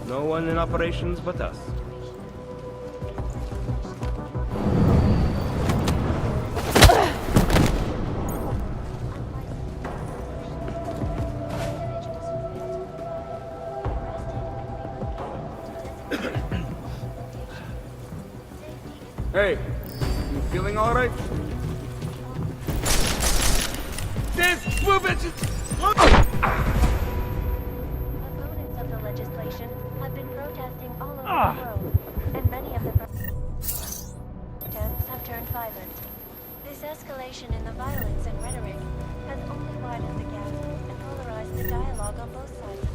No one in operations but us. Hey, you feeling all right? This move it! Opponents of the legislation have been protesting all over the world, and many of the protests have turned violent. This escalation in the violence and rhetoric has only widened the gap and polarized the dialogue on both sides of